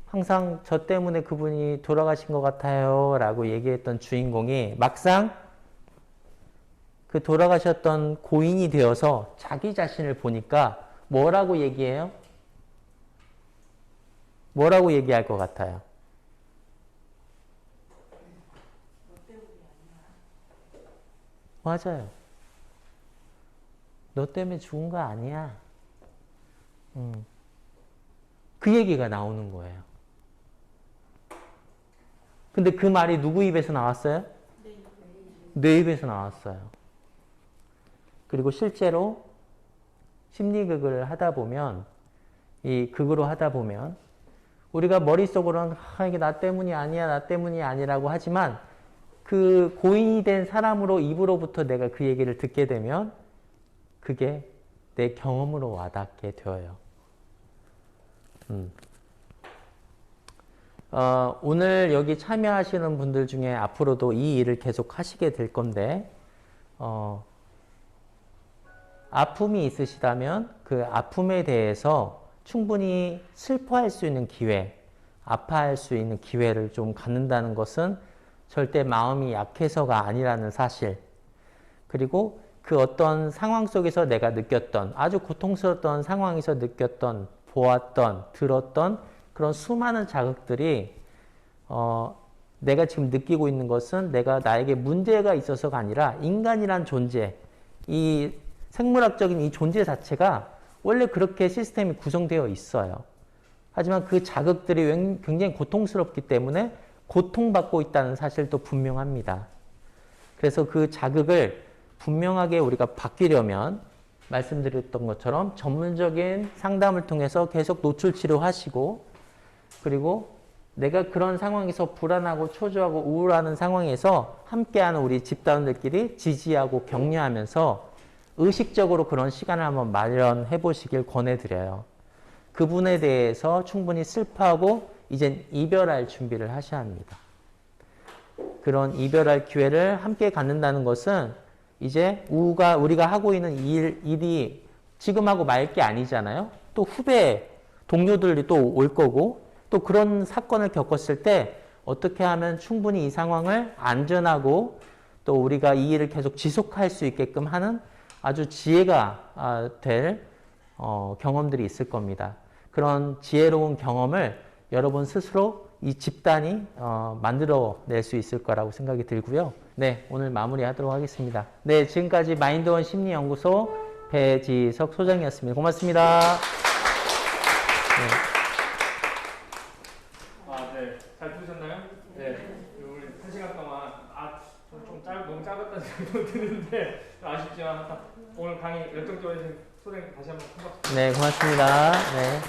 항상 저 때문에 그분이 돌아가신 것 같아요 라고 얘기했던 주인공이 막상 그 돌아가셨던 고인이 되어서 자기 자신을 보니까 뭐라고 얘기해요? 뭐라고 얘기할 것 같아요? 맞아요. 너 때문에 죽은 거 아니야. 그 얘기가 나오는 거예요. 근데 그 말이 누구 입에서 나왔어요? 내 입에서 나왔어요. 그리고 실제로 심리극을 하다 보면, 이 극으로 하다 보면, 우리가 머릿속으로는 이게 나 때문이 아니야, 나 때문이 아니라고 하지만 그 고인이 된 사람으로 입으로부터 내가 그 얘기를 듣게 되면 그게 내 경험으로 와닿게 되어요. 오늘 여기 참여하시는 분들 중에 앞으로도 이 일을 계속 하시게 될 건데 아픔이 있으시다면 그 아픔에 대해서 충분히 슬퍼할 수 있는 기회, 아파할 수 있는 기회를 좀 갖는다는 것은 절대 마음이 약해서가 아니라는 사실, 그리고 그 어떤 상황 속에서 내가 느꼈던, 아주 고통스러웠던 상황에서 느꼈던, 보았던, 들었던 그런 수많은 자극들이 내가 지금 느끼고 있는 것은 내가 나에게 문제가 있어서가 아니라 인간이란 존재, 이 생물학적인 이 존재 자체가 원래 그렇게 시스템이 구성되어 있어요. 하지만 그 자극들이 굉장히 고통스럽기 때문에 고통받고 있다는 사실도 분명합니다. 그래서 그 자극을 분명하게 우리가 바뀌려면 말씀드렸던 것처럼 전문적인 상담을 통해서 계속 노출 치료하시고, 그리고 내가 그런 상황에서 불안하고 초조하고 우울하는 상황에서 함께하는 우리 집단들끼리 지지하고 격려하면서 의식적으로 그런 시간을 한번 마련해 보시길 권해드려요. 그분에 대해서 충분히 슬퍼하고 이젠 이별할 준비를 하셔야 합니다. 그런 이별할 기회를 함께 갖는다는 것은 이제 우리가 하고 있는 일이 지금 하고 말 게 아니잖아요. 또 후배 동료들이 또 올 거고, 또 그런 사건을 겪었을 때 어떻게 하면 충분히 이 상황을 안전하고 또 우리가 이 일을 계속 지속할 수 있게끔 하는 아주 지혜가 될 경험들이 있을 겁니다. 그런 지혜로운 경험을 여러분 스스로 이 집단이 만들어낼 수 있을 거라고 생각이 들고요. 네, 오늘 마무리하도록 하겠습니다. 네, 지금까지 마인드원 심리연구소 배지석 소장이었습니다. 고맙습니다. 네. 네. 잘 들으셨나요? 네. 우리 1시간 동안 너무 짧았다는 생각도 드는데 아쉽지만 오늘 강의 열정적으로 해주신 소장님 다시 한번 큰 박수. 네, 고맙습니다. 네.